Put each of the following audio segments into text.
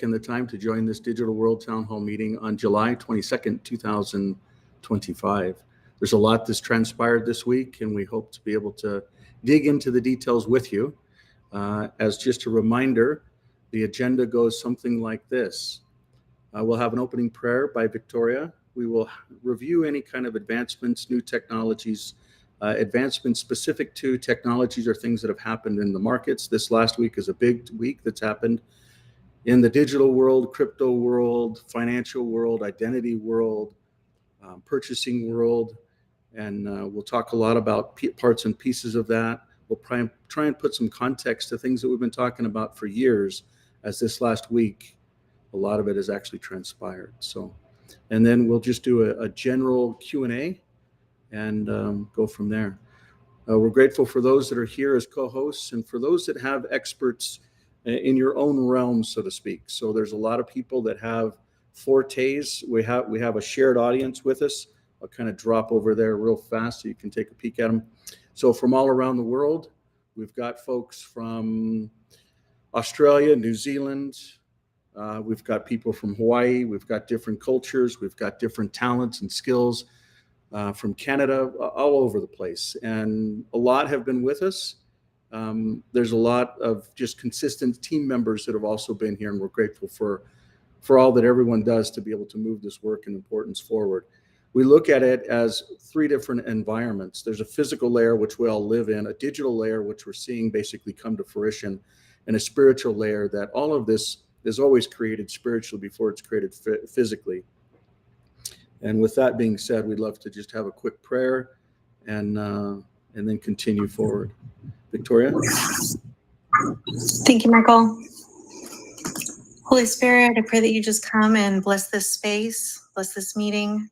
taking the time to join this Digital World Town Hall meeting on July 22nd, 2025. There's a lot that's transpired this week, and we hope to be able to dig into the details with you. As just a reminder, the agenda goes something like this. We'll have an opening prayer by Victoria. We will review any kind of advancements, new technologies, advancements specific to technologies or things that have happened in the markets. This last week is a big week that's happened in the digital world, crypto world, financial world, identity world, purchasing world. And we'll talk a lot about parts and pieces of that. We'll try and put some context to things that we've been talking about for years, as this last week, a lot of it has actually transpired. So, and then we'll just do a general Q&A and go from there. We're grateful for those that are here as co-hosts and for those that have experts in your own realm, so to speak. So there's a lot of people that have fortes. We have a shared audience with us. I'll kind of drop over there real fast so you can take a peek at them. So from all around the world, we've got folks from Australia, New Zealand. We've got people from Hawaii. We've got different cultures. We've got different talents and skills from Canada, all over the place. And a lot have been with us. There's a lot of just consistent team members that have also been here, and we're grateful for all that everyone does to be able to move this work and importance forward. We look at it as three different environments. There's a physical layer, which we all live in, a digital layer, which we're seeing basically come to fruition, and a spiritual layer that all of this is always created spiritually before it's created physically. And with that being said, we'd love to just have a quick prayer and then continue forward. Victoria? Thank you, Michael. Holy Spirit, I pray that you just come and bless this space, bless this meeting,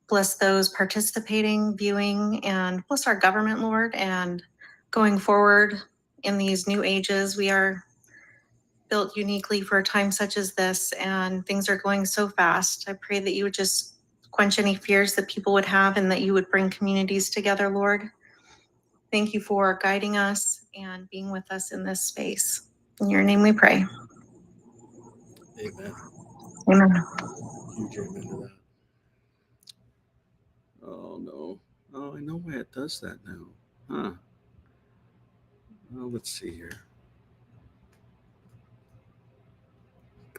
bless those participating, viewing, and bless our government, Lord. And going forward in these new ages, we are built uniquely for a time such as this, and things are going so fast. I pray that you would just quench any fears that people would have and that you would bring communities together, Lord. Thank you for guiding us and being with us in this space. In your name we pray. Amen. Amen. Huge amen to that. Oh, no. Oh, I know why it does that now. Huh. Well, let's see here.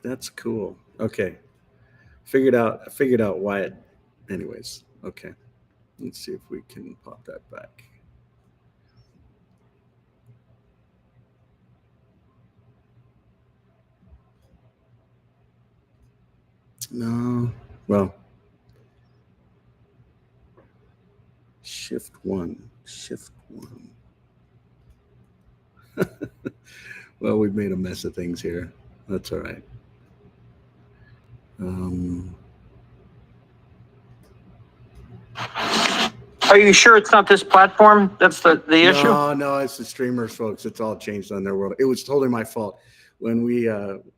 That's cool. Okay. Figured out why it. Anyways, okay. Let's see if we can pop that back. No. Well. Shift one. Well, we've made a mess of things here. That's all right. Are you sure it's not this platform that's the issue? No, it's the streamers, folks. It's all changed on their world. It was totally my fault. When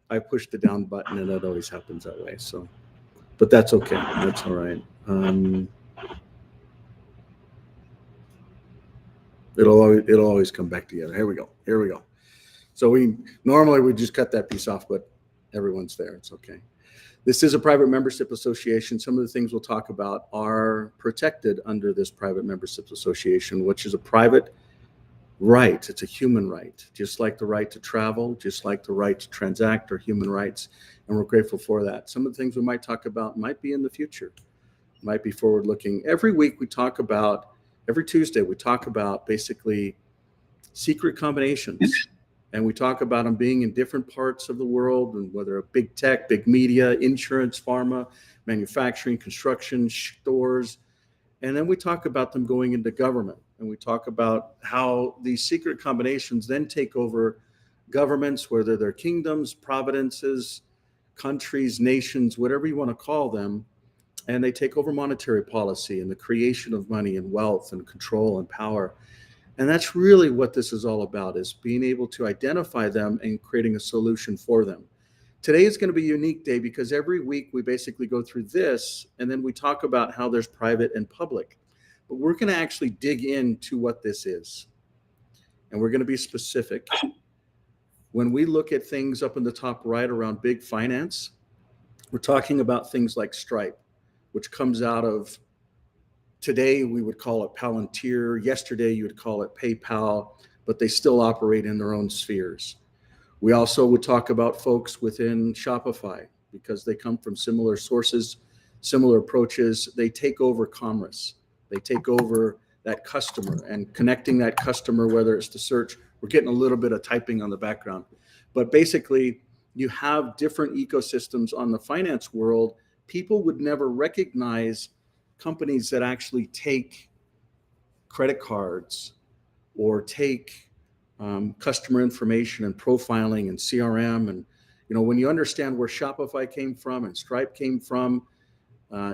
I pushed the down button, and it always happens that way. So, but that's okay. That's all right. It'll always come back together. Here we go. So we just cut that piece off, but everyone's there. It's okay. This is a private membership association. Some of the things we'll talk about are protected under this private membership association, which is a private right. It's a human right, just like the right to travel, just like the right to transact are human rights. And we're grateful for that. Some of the things we might talk about might be in the future, might be forward looking. Every Tuesday, we talk about basically secret combinations. And we talk about them being in different parts of the world, and whether big tech, big media, insurance, pharma, manufacturing, construction, stores. And then we talk about them going into government. And we talk about how these secret combinations then take over governments, whether they're kingdoms, providences, countries, nations, whatever you want to call them. And they take over monetary policy and the creation of money and wealth and control and power. And that's really what this is all about, is being able to identify them and creating a solution for them. Today is going to be a unique day because every week we basically go through this, and then we talk about how there's private and public. But we're going to actually dig into what this is. And we're going to be specific. When we look at things up in the top right around big finance, we're talking about things like Stripe, which comes out of, today we would call it Palantir. Yesterday you would call it PayPal, but they still operate in their own spheres. We also would talk about folks within Shopify because they come from similar sources, similar approaches. They take over commerce. They take over that customer and connecting that customer, whether it's to search. We're getting a little bit of typing on the background, but basically you have different ecosystems on the finance world. People would never recognize companies that actually take credit cards or take customer information and profiling and CRM. And, you know, when you understand where Shopify came from and Stripe came from,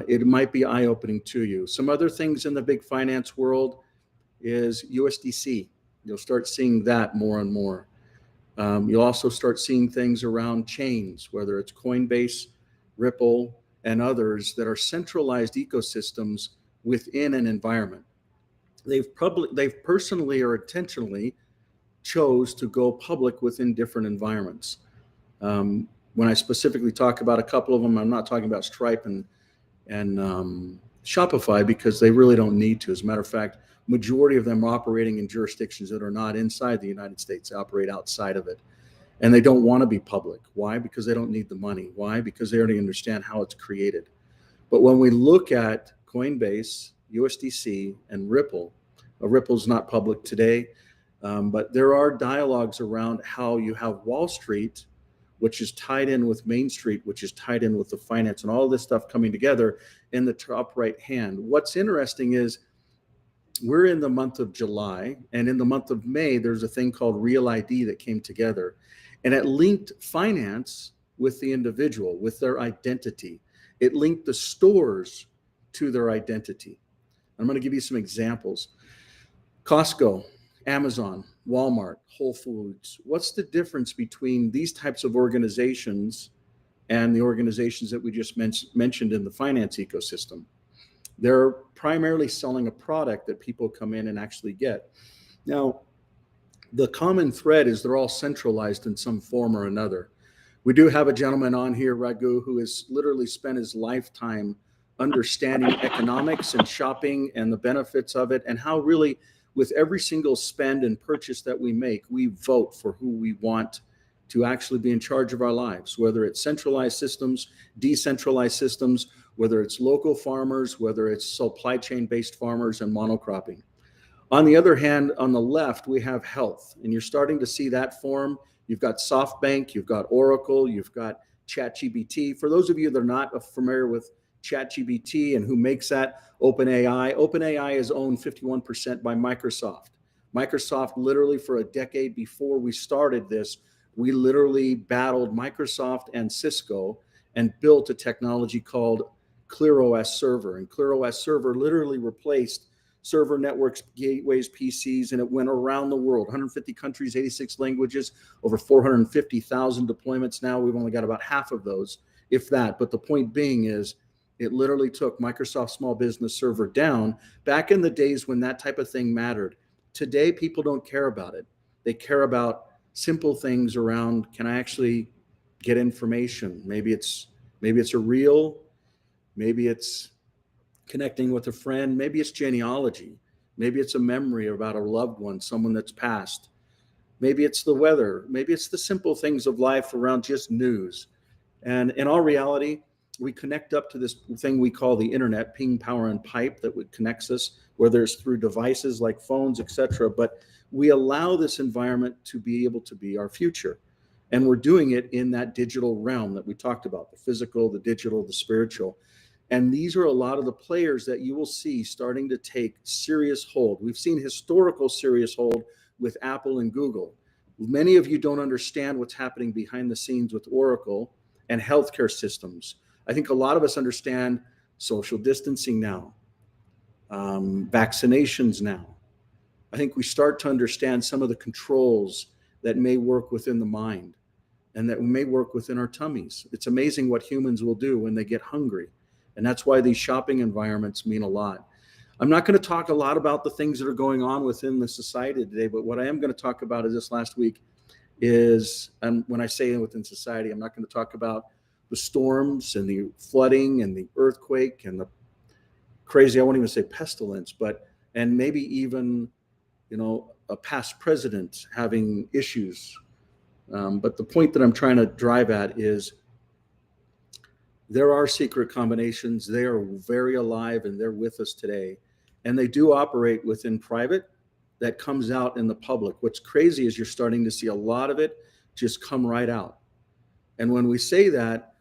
it might be eye-opening to you. Some other things in the big finance world is USDC. You'll start seeing that more and more. You'll also start seeing things around chains, whether it's Coinbase, Ripple, and others that are centralized ecosystems within an environment. They've personally or intentionally chose to go public within different environments. When I specifically talk about a couple of them, I'm not talking about Stripe and Shopify because they really don't need to. As a matter of fact, majority of them are operating in jurisdictions that are not inside the United States. They operate outside of it. And they don't want to be public. Why? Because they don't need the money. Why? Because they already understand how it's created. But when we look at Coinbase, USDC, and Ripple, Ripple's not public today, but there are dialogues around how you have Wall Street, which is tied in with Main Street, which is tied in with the finance and all this stuff coming together in the top right hand. What's interesting is we're in the month of July, and in the month of May, there's a thing called Real ID that came together, and it linked finance with the individual, with their identity. It linked the stores to their identity. I'm going to give you some examples. Costco, Amazon, Walmart, Whole Foods. What's the difference between these types of organizations and the organizations that we just mentioned in the finance ecosystem? They're primarily selling a product that people come in and actually get. Now, the common thread is they're all centralized in some form or another. We do have a gentleman on here, Raghu, who has literally spent his lifetime understanding economics and shopping and the benefits of it, and how really with every single spend and purchase that we make, we vote for who we want to actually be in charge of our lives, whether it's centralized systems, decentralized systems, whether it's local farmers, whether it's supply chain based farmers and monocropping. On the other hand, on the left, we have health, and you're starting to see that form. You've got SoftBank, you've got Oracle, you've got ChatGPT. For those of you that are not familiar with ChatGPT and who makes that, OpenAI. OpenAI is owned 51% by Microsoft. Microsoft literally for a decade before we started this, we literally battled Microsoft and Cisco and built a technology called ClearOS Server. And ClearOS Server literally replaced server networks, gateways, PCs, and it went around the world, 150 countries, 86 languages, over 450,000 deployments. Now we've only got about half of those, if that. But the point being is it literally took Microsoft Small Business Server down back in the days when that type of thing mattered. Today, people don't care about it. They care about simple things around, can I actually get information? Maybe it's a reel, maybe it's connecting with a friend, maybe it's genealogy, maybe it's a memory about a loved one, someone that's passed, maybe it's the weather, maybe it's the simple things of life around just news. And in all reality, we connect up to this thing we call the internet, ping, power, and pipe that connects us, whether it's through devices like phones, etc. But we allow this environment to be able to be our future. And we're doing it in that digital realm that we talked about, the physical, the digital, the spiritual. And these are a lot of the players that you will see starting to take serious hold. We've seen historical serious hold with Apple and Google. Many of you don't understand what's happening behind the scenes with Oracle and healthcare systems. I think a lot of us understand social distancing now, vaccinations now. I think we start to understand some of the controls that may work within the mind and that may work within our tummies. It's amazing what humans will do when they get hungry. And that's why these shopping environments mean a lot. I'm not going to talk a lot about the things that are going on within the society today, but what I am going to talk about is this last week is, and when I say within society, I'm not going to talk about the storms and the flooding and the earthquake and the crazy, I won't even say pestilence, but, and maybe even, a past president having issues. But the point that I'm trying to drive at is there are secret combinations. They are very alive and they're with us today. And they do operate within private that comes out in the public. What's crazy is you're starting to see a lot of it just come right out. And when we say that,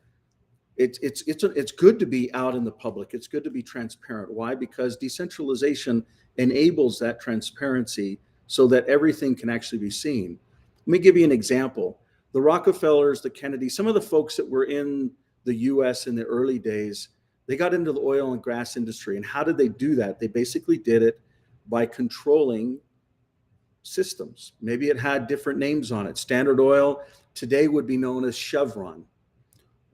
it's good to be out in the public. It's good to be transparent. Why? Because decentralization enables that transparency so that everything can actually be seen. Let me give you an example. The Rockefellers, the Kennedys, some of the folks that were in the US in the early days, they got into the oil and gas industry. And how did they do that? They basically did it by controlling systems. Maybe it had different names on it. Standard Oil today would be known as Chevron,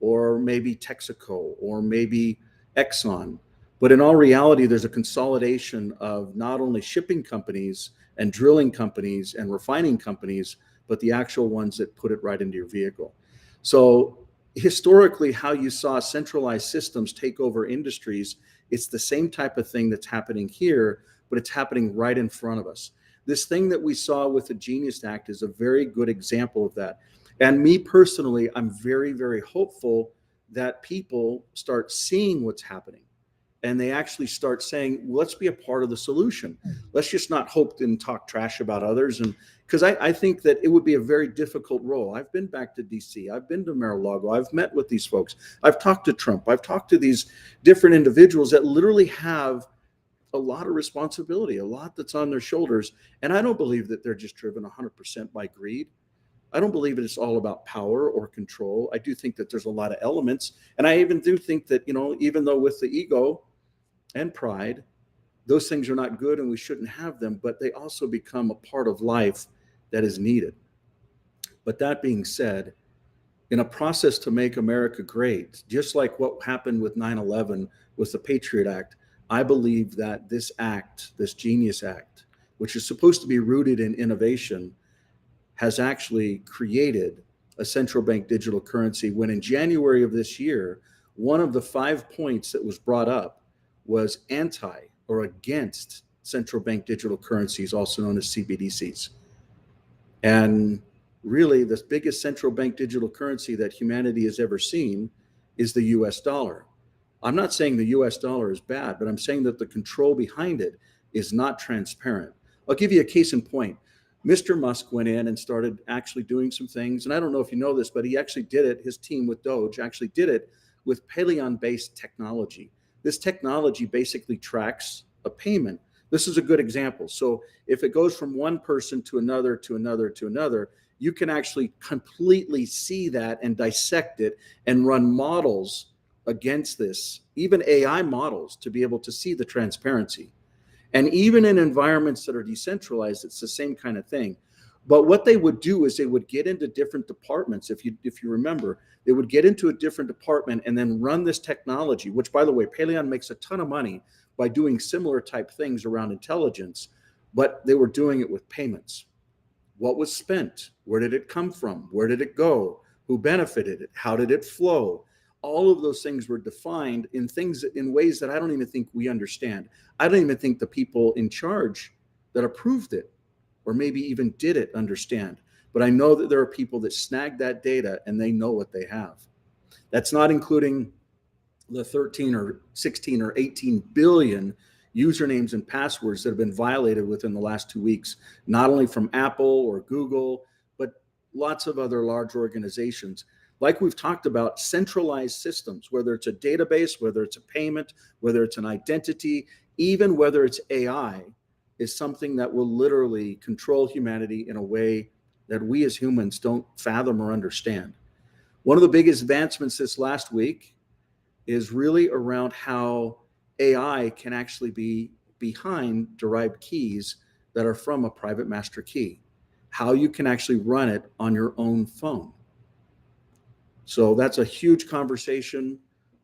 or maybe Texaco, or maybe Exxon. But in all reality, there's a consolidation of not only shipping companies and drilling companies and refining companies, but the actual ones that put it right into your vehicle. So historically, how you saw centralized systems take over industries, it's the same type of thing that's happening here, but it's happening right in front of us. This thing that we saw with the Genius Act is a very good example of that. And me personally, I'm very, very hopeful that people start seeing what's happening and they actually start saying, let's be a part of the solution. Let's just not hope and talk trash about others. And because I think that it would be a very difficult role. I've been back to DC. I've been to Mar-a-Lago. I've met with these folks. I've talked to Trump. I've talked to these different individuals that literally have a lot of responsibility, a lot that's on their shoulders. And I don't believe that they're just driven 100% by greed. I don't believe it's all about power or control. I do think that there's a lot of elements. And I even do think that, even though with the ego and pride, those things are not good and we shouldn't have them, but they also become a part of life that is needed. But that being said, in a process to make America great, just like what happened with 9/11 with the Patriot Act, I believe that this act, this Genius Act, which is supposed to be rooted in innovation, has actually created a central bank digital currency when in January of this year, one of the 5 points that was brought up was anti or against central bank digital currencies, also known as CBDCs. And really, the biggest central bank digital currency that humanity has ever seen is the US dollar. I'm not saying the US dollar is bad, but I'm saying that the control behind it is not transparent. I'll give you a case in point. Mr. Musk went in and started actually doing some things. And I don't know if you know this, but he actually did it. His team with Doge actually did it with Paleon-based technology. This technology basically tracks a payment. This is a good example. So if it goes from one person to another, to another, to another, you can actually completely see that and dissect it and run models against this, even AI models, to be able to see the transparency. And even in environments that are decentralized, it's the same kind of thing. But what they would do is they would get into different departments. If you remember, they would get into a different department and then run this technology, which, by the way, Paleon makes a ton of money by doing similar type things around intelligence, but they were doing it with payments. What was spent? Where did it come from? Where did it go? Who benefited it? How did it flow? All of those things were defined in ways that I don't even think we understand. I don't even think the people in charge that approved it or maybe even did it understand. But I know that there are people that snag that data and they know what they have. That's not including the 13 or 16 or 18 billion usernames and passwords that have been violated within the last 2 weeks, not only from Apple or Google, but lots of other large organizations. Like we've talked about, centralized systems, whether it's a database, whether it's a payment, whether it's an identity, even whether it's AI, is something that will literally control humanity in a way that we as humans don't fathom or understand. One of the biggest advancements this last week is really around how AI can actually be behind derived keys that are from a private master key, how you can actually run it on your own phone. So that's a huge conversation,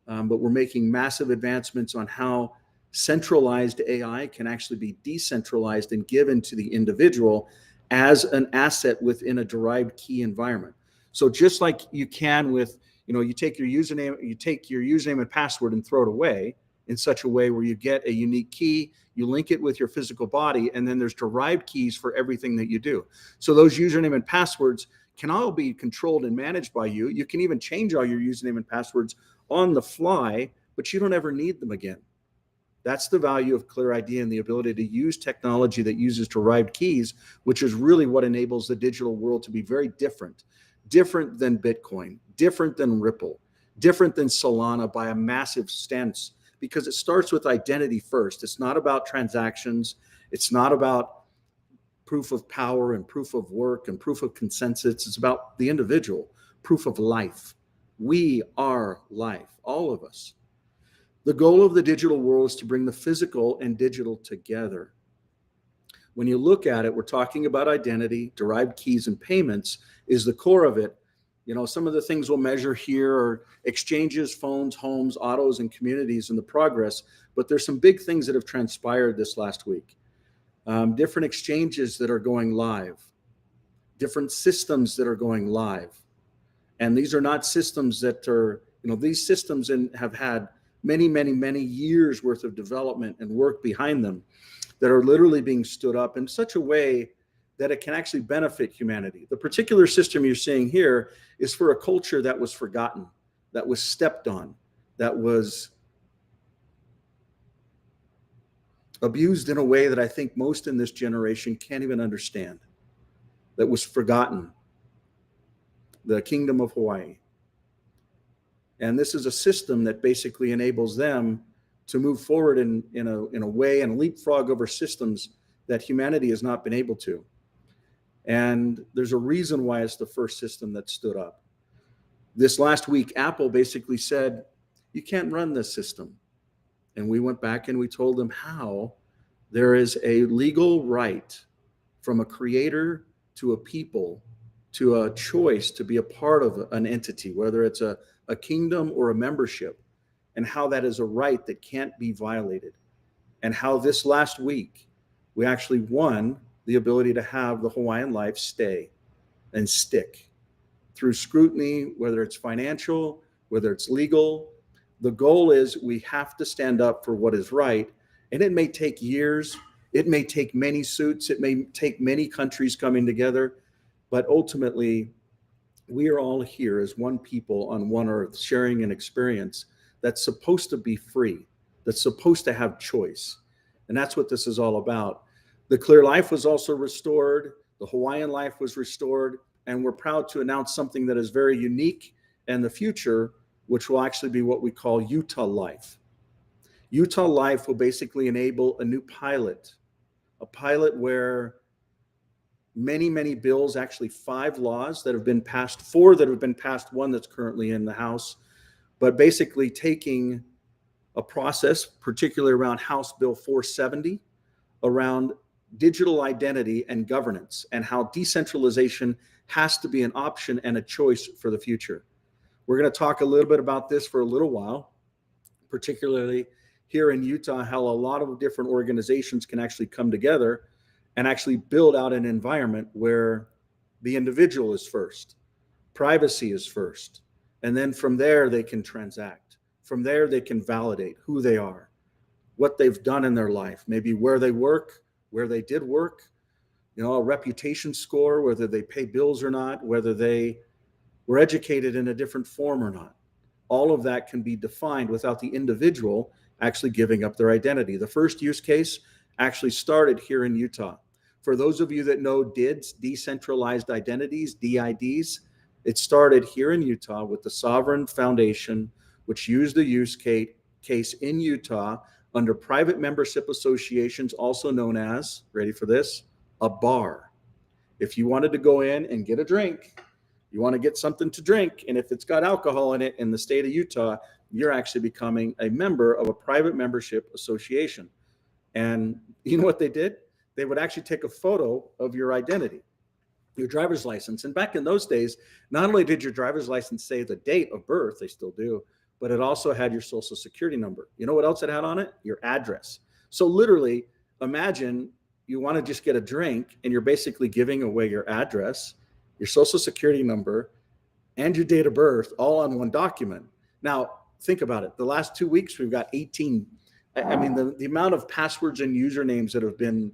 but we're making massive advancements on how centralized AI can actually be decentralized and given to the individual as an asset within a derived key environment. So just like you can with, you take your username and password and throw it away in such a way where you get a unique key, you link it with your physical body, and then there's derived keys for everything that you do. So those username and passwords can all be controlled and managed by you. You can even change all your username and passwords on the fly, but you don't ever need them again. That's the value of Clear ID and the ability to use technology that uses derived keys, which is really what enables the digital world to be very different than Bitcoin, different than Ripple, different than Solana by a massive stance, because it starts with identity first. It's not about transactions. It's not about proof of power and proof of work and proof of consensus. It's about the individual, proof of life. We are life, all of us. The goal of the digital world is to bring the physical and digital together. When you look at it, we're talking about identity, derived keys, and payments is the core of it. Some of the things we'll measure here are exchanges, phones, homes, autos, and communities and the progress, but there's some big things that have transpired this last week. Different exchanges that are going live, different systems that are going live. And these are not systems that are, these systems have had many, many, many years worth of development and work behind them that are literally being stood up in such a way that it can actually benefit humanity. The particular system you're seeing here is for a culture that was forgotten, that was stepped on, that was abused in a way that I think most in this generation can't even understand, that was forgotten, the Kingdom of Hawaii. And this is a system that basically enables them to move forward in a way and leapfrog over systems that humanity has not been able to. And there's a reason why it's the first system that stood up. This last week, Apple basically said, you can't run this system. And we went back and we told them how there is a legal right from a creator to a people to a choice to be a part of an entity, whether it's a kingdom or a membership, and how that is a right that can't be violated. And how this last week, we actually won the ability to have the Hawaiian Life stay and stick through scrutiny, whether it's financial, whether it's legal. The goal is we have to stand up for what is right. And it may take years. It may take many suits. It may take many countries coming together. But ultimately, we are all here as one people on one earth, sharing an experience that's supposed to be free, that's supposed to have choice. And that's what this is all about. The Clear Life was also restored. The Hawaiian Life was restored. And we're proud to announce something that is very unique in the future, which will actually be what we call Utah Life. Utah Life will basically enable a new pilot, a pilot where many, many bills, actually 5 laws that have been passed, 4 that have been passed, 1 that's currently in the House, but basically taking a process, particularly around House Bill 470, around digital identity and governance, and how decentralization has to be an option and a choice for the future. We're going to talk a little bit about this for a little while, particularly here in Utah, how a lot of different organizations can actually come together and actually build out an environment where the individual is first, privacy is first, and then from there they can transact. From there they can validate who they are, what they've done in their life, maybe where they work, where they did work, a reputation score, whether they pay bills or not, whether they were educated in a different form or not. All of that can be defined without the individual actually giving up their identity. The first use case actually started here in Utah. For those of you that know DIDs, Decentralized Identities, DIDs, it started here in Utah with the Sovereign Foundation, which used the use case in Utah under private membership associations, also known as, ready for this, a bar. If you wanted to go in and get a drink, you want to get something to drink, and if it's got alcohol in it in the state of Utah, you're actually becoming a member of a private membership association. And you know what they did? They would actually take a photo of your identity, your driver's license. And back in those days, not only did your driver's license say the date of birth, they still do, but it also had your social security number. You know what else it had on it? Your address. So literally, imagine, you want to just get a drink, and you're basically giving away your address, your social security number, and your date of birth all on one document. Now, think about it. The last 2 weeks, we've got 18. I mean, the amount of passwords and usernames that have been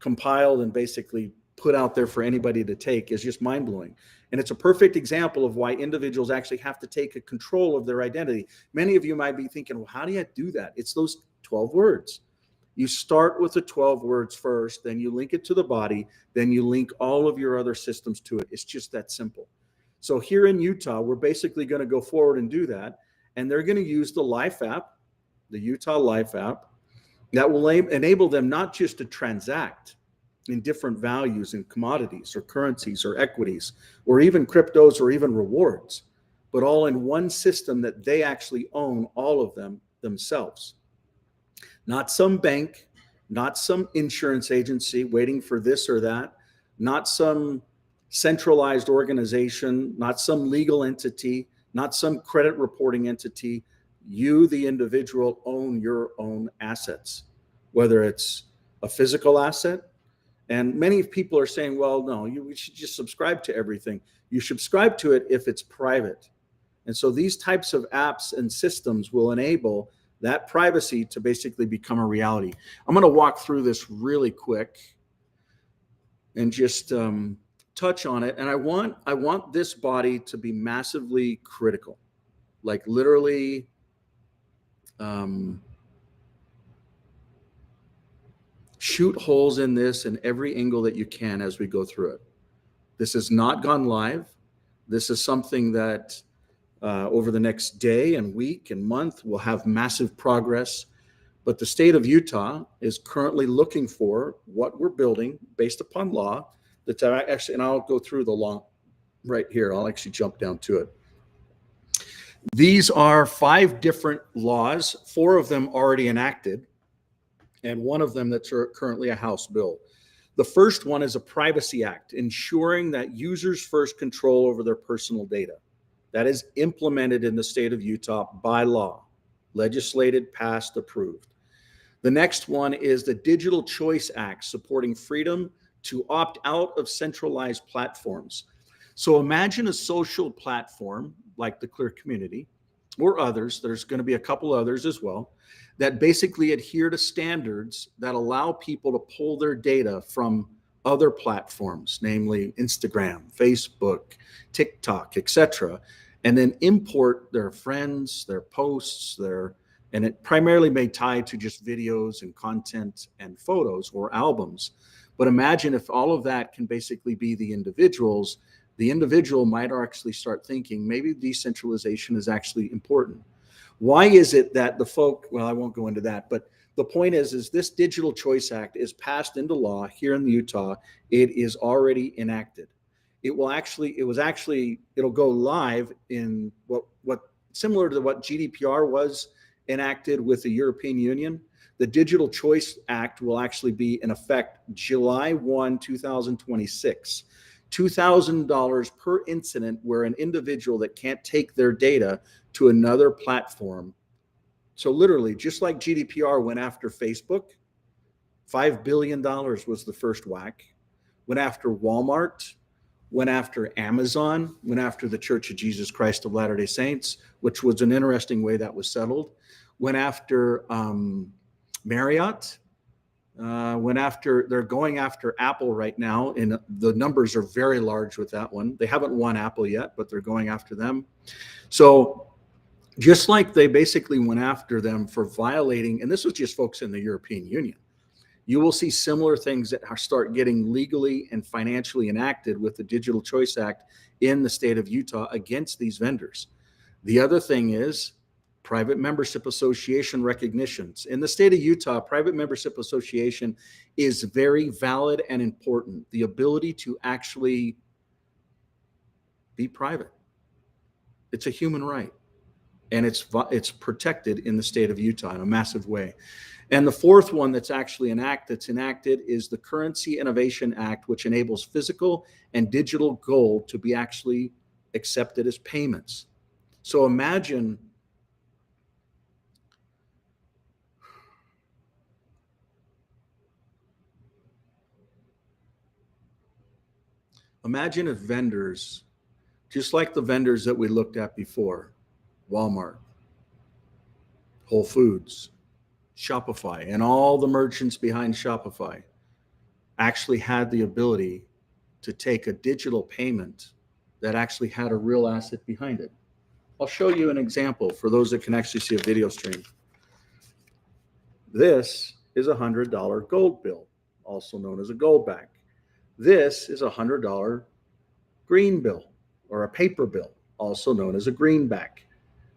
compiled and basically put out there for anybody to take is just mind-blowing. And it's a perfect example of why individuals actually have to take a control of their identity. Many of you might be thinking, well, how do you do that? It's those 12 words. You start with the 12 words first, then you link it to the body, then you link all of your other systems to it. It's just that simple. So here in Utah, we're basically going to go forward and do that. And they're going to use the Life app, the Utah Life app, that will enable them not just to transact in different values in commodities or currencies or equities or even cryptos or even rewards, but all in one system that they actually own all of them themselves. Not some bank, not some insurance agency waiting for this or that, not some centralized organization, not some legal entity, not some credit reporting entity. You, the individual, own your own assets, whether it's a physical asset. And many people are saying, well, no, you should just subscribe to everything. You subscribe to it if it's private. And so these types of apps and systems will enable that privacy to basically become a reality. I'm going to walk through this really quick and just touch on it. And I want this body to be massively critical, like literally shoot holes in this in every angle that you can as we go through it. This has not gone live. This is something that over the next day and week and month will have massive progress. But the state of Utah is currently looking for what we're building based upon law. That's actually, and I'll go through the law right here. I'll actually jump down to it. These are 5 different laws, 4 of them already enacted, and one of them that's currently a House bill. The first one is a Privacy Act, ensuring that users first control over their personal data. That is implemented in the state of Utah by law, legislated, passed, approved. The next one is the Digital Choice Act, supporting freedom to opt out of centralized platforms. So imagine a social platform like the Clear Community or others, there's going to be a couple others as well, that basically adhere to standards that allow people to pull their data from other platforms, namely Instagram, Facebook, TikTok, etc., and then import their friends, their posts, and it primarily may tie to just videos and content and photos or albums. But imagine if all of that can basically be the individuals, the individual might actually start thinking maybe decentralization is actually important. Why is it that well, I won't go into that, but the point is this Digital Choice Act is passed into law here in Utah. It is already enacted. It'll go live in what similar to what GDPR was enacted with the European Union. The Digital Choice Act will actually be in effect July 1, 2026. $2,000 per incident where an individual that can't take their data to another platform. So literally, just like GDPR went after Facebook, $5 billion was the first whack, went after Walmart, went after Amazon, went after the Church of Jesus Christ of Latter-day Saints, which was an interesting way that was settled, went after Marriott, they're going after Apple right now, and the numbers are very large with that one. They haven't won Apple yet, but they're going after them. So just like they basically went after them for violating, and this was just folks in the European Union, you will see similar things that start getting legally and financially enacted with the Digital Choice Act in the state of Utah against these vendors. The other thing is private membership association recognitions. In the state of Utah, private membership association is very valid and important. The ability to actually be private. It's a human right. And it's protected in the state of Utah in a massive way. And the fourth one that's enacted is the Currency Innovation Act, which enables physical and digital gold to be actually accepted as payments. So imagine Imagine if vendors, just like the vendors that we looked at before, Walmart, Whole Foods, Shopify, and all the merchants behind Shopify actually had the ability to take a digital payment that actually had a real asset behind it. I'll show you an example for those that can actually see a video stream. This is a $100 gold bill, also known as a goldback. This is a $100 green bill or a paper bill, also known as a greenback.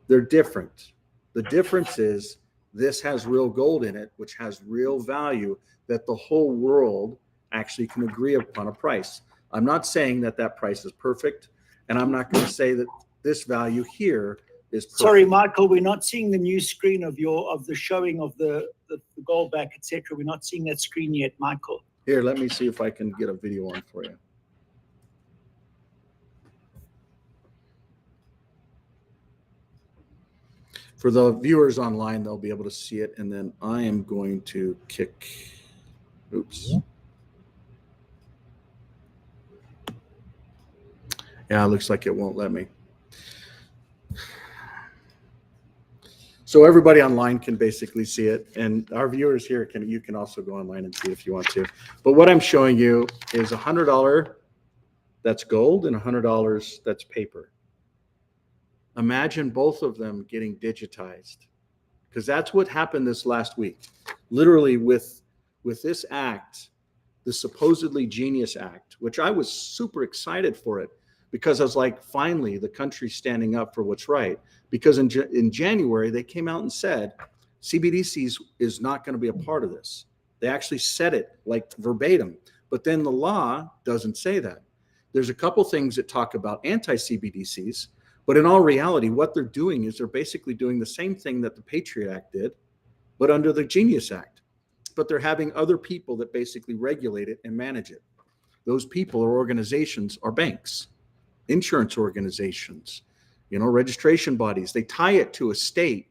They're different. The difference is this has real gold in it, which has real value that the whole world actually can agree upon a price. I'm not saying that that price is perfect, and I'm not going to say that this value here is perfect. Sorry, Michael, we're not seeing the new screen of the showing of the goldback, etc. We're not seeing that screen yet, Michael. Here, let me see if I can get a video on for you. For the viewers online, they'll be able to see it, and then I am going to kick. Oops. Yeah, it looks like it won't let me. So everybody online can basically see it, and our viewers here you can also go online and see it if you want to. But what I'm showing you is a $100 that's gold and $100 that's paper. Imagine both of them getting digitized, because that's what happened this last week. Literally with this act, the supposedly genius act, which I was super excited for it, because I was like, finally, the country's standing up for what's right. Because in January, they came out and said, CBDCs is not going to be a part of this. They actually said it like verbatim, but then the law doesn't say that. There's a couple things that talk about anti-CBDCs, but in all reality, what they're doing is they're basically doing the same thing that the Patriot Act did, but under the Genius Act. But they're having other people that basically regulate it and manage it. Those people or organizations are banks, insurance organizations, registration bodies. They tie it to a state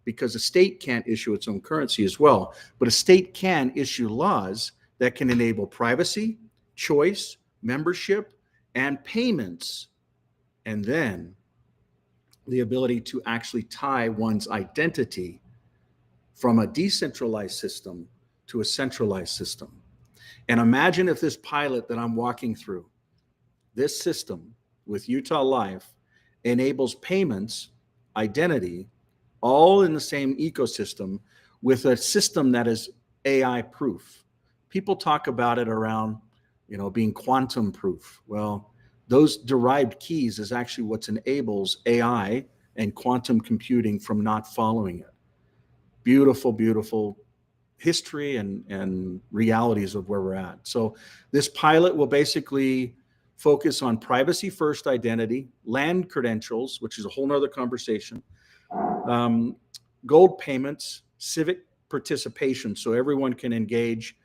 because a state can't issue its own currency as well. But a state can issue laws that can enable privacy, choice, membership, and payments, and then the ability to actually tie one's identity from a decentralized system to a centralized system. And imagine if this pilot that I'm walking through, this system with Utah Life, enables payments, identity, all in the same ecosystem with a system that is AI proof. People talk about it around, being quantum proof. Well, those derived keys is actually what enables AI and quantum computing from not following it. Beautiful, beautiful history and realities of where we're at. So this pilot will basically focus on privacy first identity, land credentials, which is a whole nother conversation, gold payments, civic participation, so everyone can engage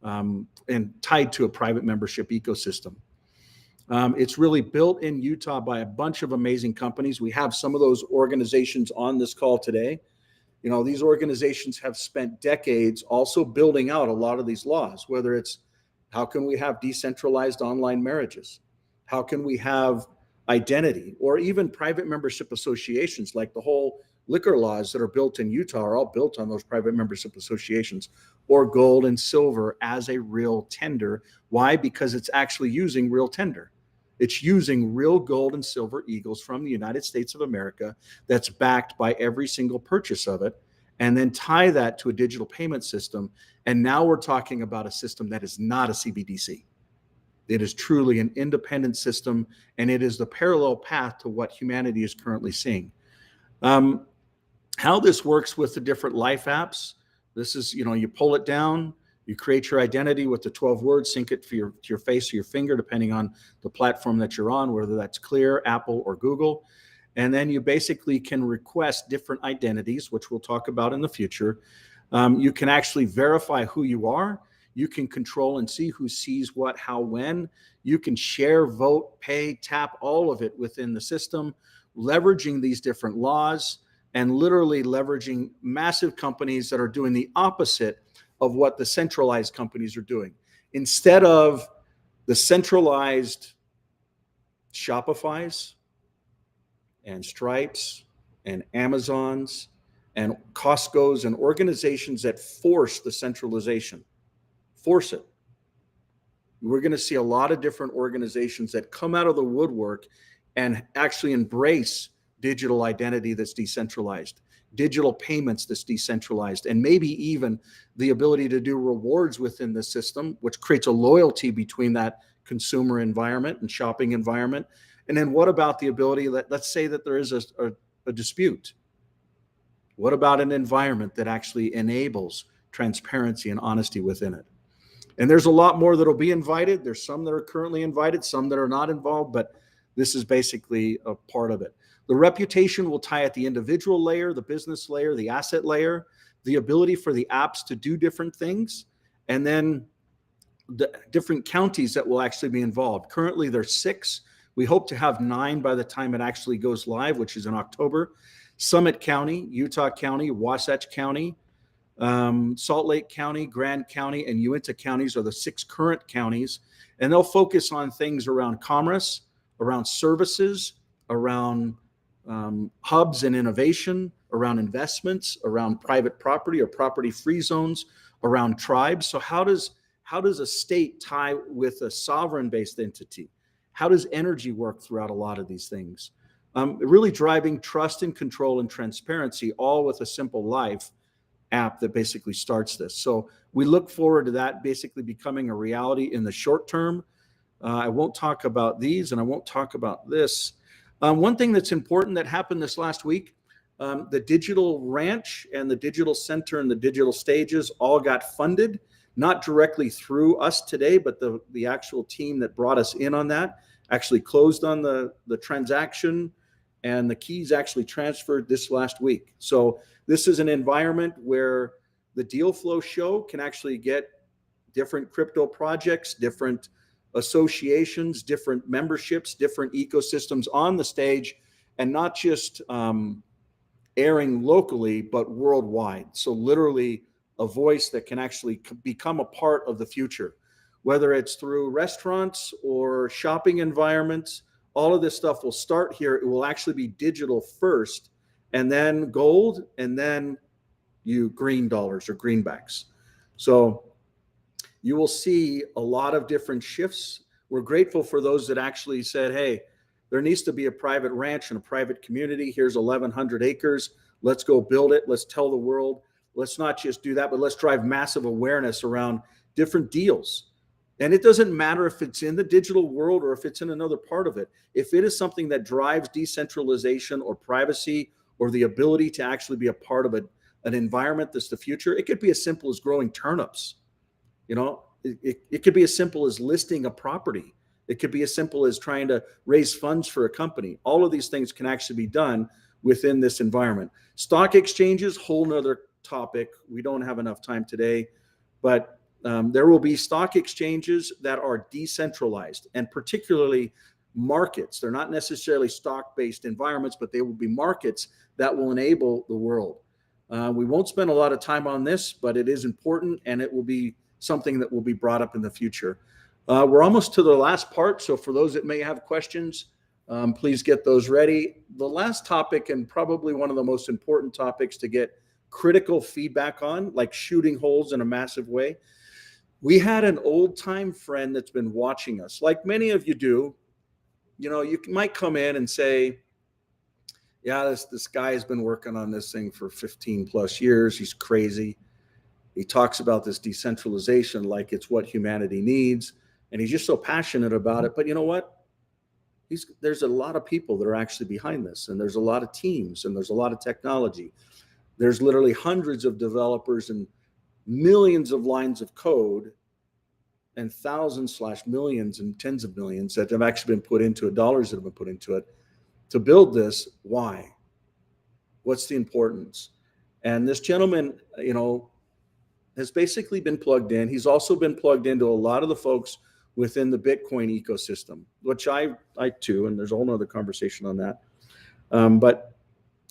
and tied to a private membership ecosystem. It's really built in Utah by a bunch of amazing companies. We have some of those organizations on this call today. These organizations have spent decades also building out a lot of these laws, whether it's how can we have decentralized online marriages? How can we have identity, or even private membership associations, like the whole liquor laws that are built in Utah are all built on those private membership associations, or gold and silver as a real tender. Why? Because it's actually using real tender. It's using real gold and silver eagles from the United States of America that's backed by every single purchase of it, and then tie that to a digital payment system. And now we're talking about a system that is not a CBDC. It is truly an independent system, and it is the parallel path to what humanity is currently seeing. How this works with the different life apps, this is, you pull it down, you create your identity with the 12 words, sync it to your face or your finger, depending on the platform that you're on, whether that's Clear, Apple, or Google. And then you basically can request different identities, which we'll talk about in the future. You can actually verify who you are. You can control and see who sees what, how, when. You can share, vote, pay, tap, all of it within the system, leveraging these different laws and literally leveraging massive companies that are doing the opposite of what the centralized companies are doing. Instead of the centralized Shopify's and Stripes and Amazon's and Costco's and organizations that force the centralization. Force it. We're going to see a lot of different organizations that come out of the woodwork and actually embrace digital identity that's decentralized, digital payments that's decentralized, and maybe even the ability to do rewards within the system, which creates a loyalty between that consumer environment and shopping environment. And then what about the ability that, let's say that there is a dispute. What about an environment that actually enables transparency and honesty within it? And there's a lot more that'll be invited. There's some that are currently invited, some that are not involved, but this is basically a part of it. The reputation will tie at the individual layer, the business layer, the asset layer, the ability for the apps to do different things, and then the different counties that will actually be involved. Currently, there's 6. We hope to have 9 by the time it actually goes live, which is in October. Summit County, Utah County, Wasatch County, Salt Lake County, Grand County, and Uinta counties are the 6 current counties. And they'll focus on things around commerce, around services, around hubs and innovation, around investments, around private property or property-free zones, around tribes. So how does a state tie with a sovereign-based entity? How does energy work throughout a lot of these things? Really driving trust and control and transparency, all with a simple life app that basically starts this. So we look forward to that basically becoming a reality in the short term. I won't talk about these and I won't talk about this. One thing that's important that happened this last week, the Digital Ranch and the Digital Center and the Digital Stages all got funded, not directly through us today, but the actual team that brought us in on that actually closed on the transaction, and the keys actually transferred this last week. So this is an environment where the Deal Flow show can actually get different crypto projects, different associations, different memberships, different ecosystems on the stage, and not just airing locally, but worldwide. So literally a voice that can actually become a part of the future, whether it's through restaurants or shopping environments. All of this stuff will start here. It will actually be digital first, and then gold, and then green dollars or greenbacks. So you will see a lot of different shifts. We're grateful for those that actually said, hey, there needs to be a private ranch and a private community. Here's 1,100 acres. Let's go build it. Let's tell the world. Let's not just do that, but let's drive massive awareness around different deals. And it doesn't matter if it's in the digital world or if it's in another part of it. If it is something that drives decentralization or privacy or the ability to actually be a part of an environment that's the future, it could be as simple as growing turnips. You know, it could be as simple as listing a property. It could be as simple as trying to raise funds for a company. All of these things can actually be done within this environment. Stock exchanges, whole nother topic. We don't have enough time today, but there will be stock exchanges that are decentralized, and particularly markets. They're not necessarily stock-based environments, but they will be markets that will enable the world. We won't spend a lot of time on this, but it is important, and it will be something that will be brought up in the future. We're almost to the last part, so for those that may have questions, please get those ready. The last topic, and probably one of the most important topics to get critical feedback on, like shooting holes in a massive way. We had an old time friend that's been watching us, like many of you do. You know, you might come in and say, yeah, this guy has been working on this thing for 15 plus years. He's crazy. He talks about this decentralization like it's what humanity needs. And he's just so passionate about it. But you know what? There's a lot of people that are actually behind this. And there's a lot of teams and there's a lot of technology. There's literally hundreds of developers and millions of lines of code and thousands/millions and tens of millions that have actually been put into it, dollars that have been put into it to build this. Why? What's the importance? And this gentleman, you know, has basically been plugged in. He's also been plugged into a lot of the folks within the Bitcoin ecosystem, which I too, and there's a whole nother conversation on that. But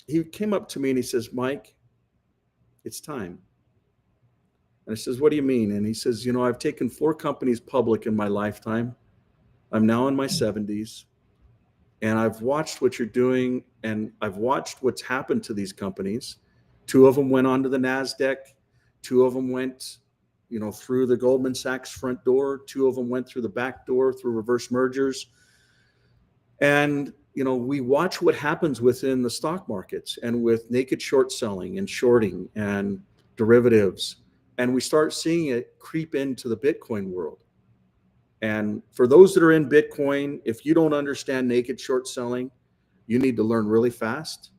he came up to me and he says, Mike, it's time. And I says, what do you mean? And he says, you know, I've taken 4 companies public in my lifetime. I'm now in my 70s. And I've watched what you're doing, and I've watched what's happened to these companies. 2 of them went onto the NASDAQ. 2 of them went, through the Goldman Sachs front door. 2 of them went through the back door through reverse mergers. And, we watch what happens within the stock markets and with naked short selling and shorting and derivatives. And we start seeing it creep into the Bitcoin world. And for those that are in Bitcoin, if you don't understand naked short selling, you need to learn really fast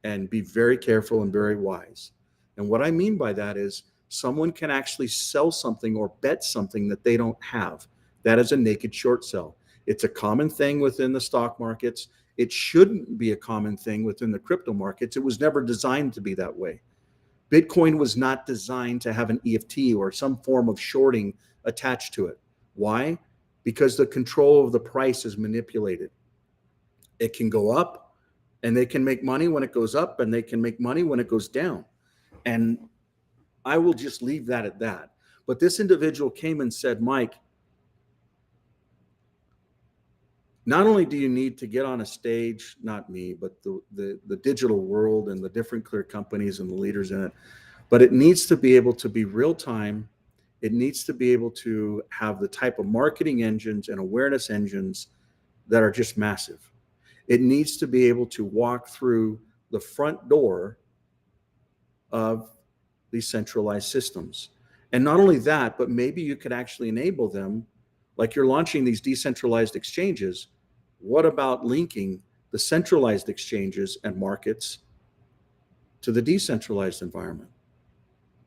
and be very careful and very wise. And what I mean by that is someone can actually sell something or bet something that they don't have. That is a naked short sell. It's a common thing within the stock markets. It shouldn't be a common thing within the crypto markets. It was never designed to be that way. Bitcoin was not designed to have an EFT or some form of shorting attached to it. Why? Because the control of the price is manipulated. It can go up and they can make money when it goes up, and they can make money when it goes down. And I will just leave that at that. But this individual came and said, Mike, not only do you need to get on a stage, not me, but the digital world and the different Clear companies and the leaders in it, but it needs to be able to be real time. It needs to be able to have the type of marketing engines and awareness engines that are just massive. It needs to be able to walk through the front door of these centralized systems. And not only that, but maybe you could actually enable them, like you're launching these decentralized exchanges. What about linking the centralized exchanges and markets to the decentralized environment?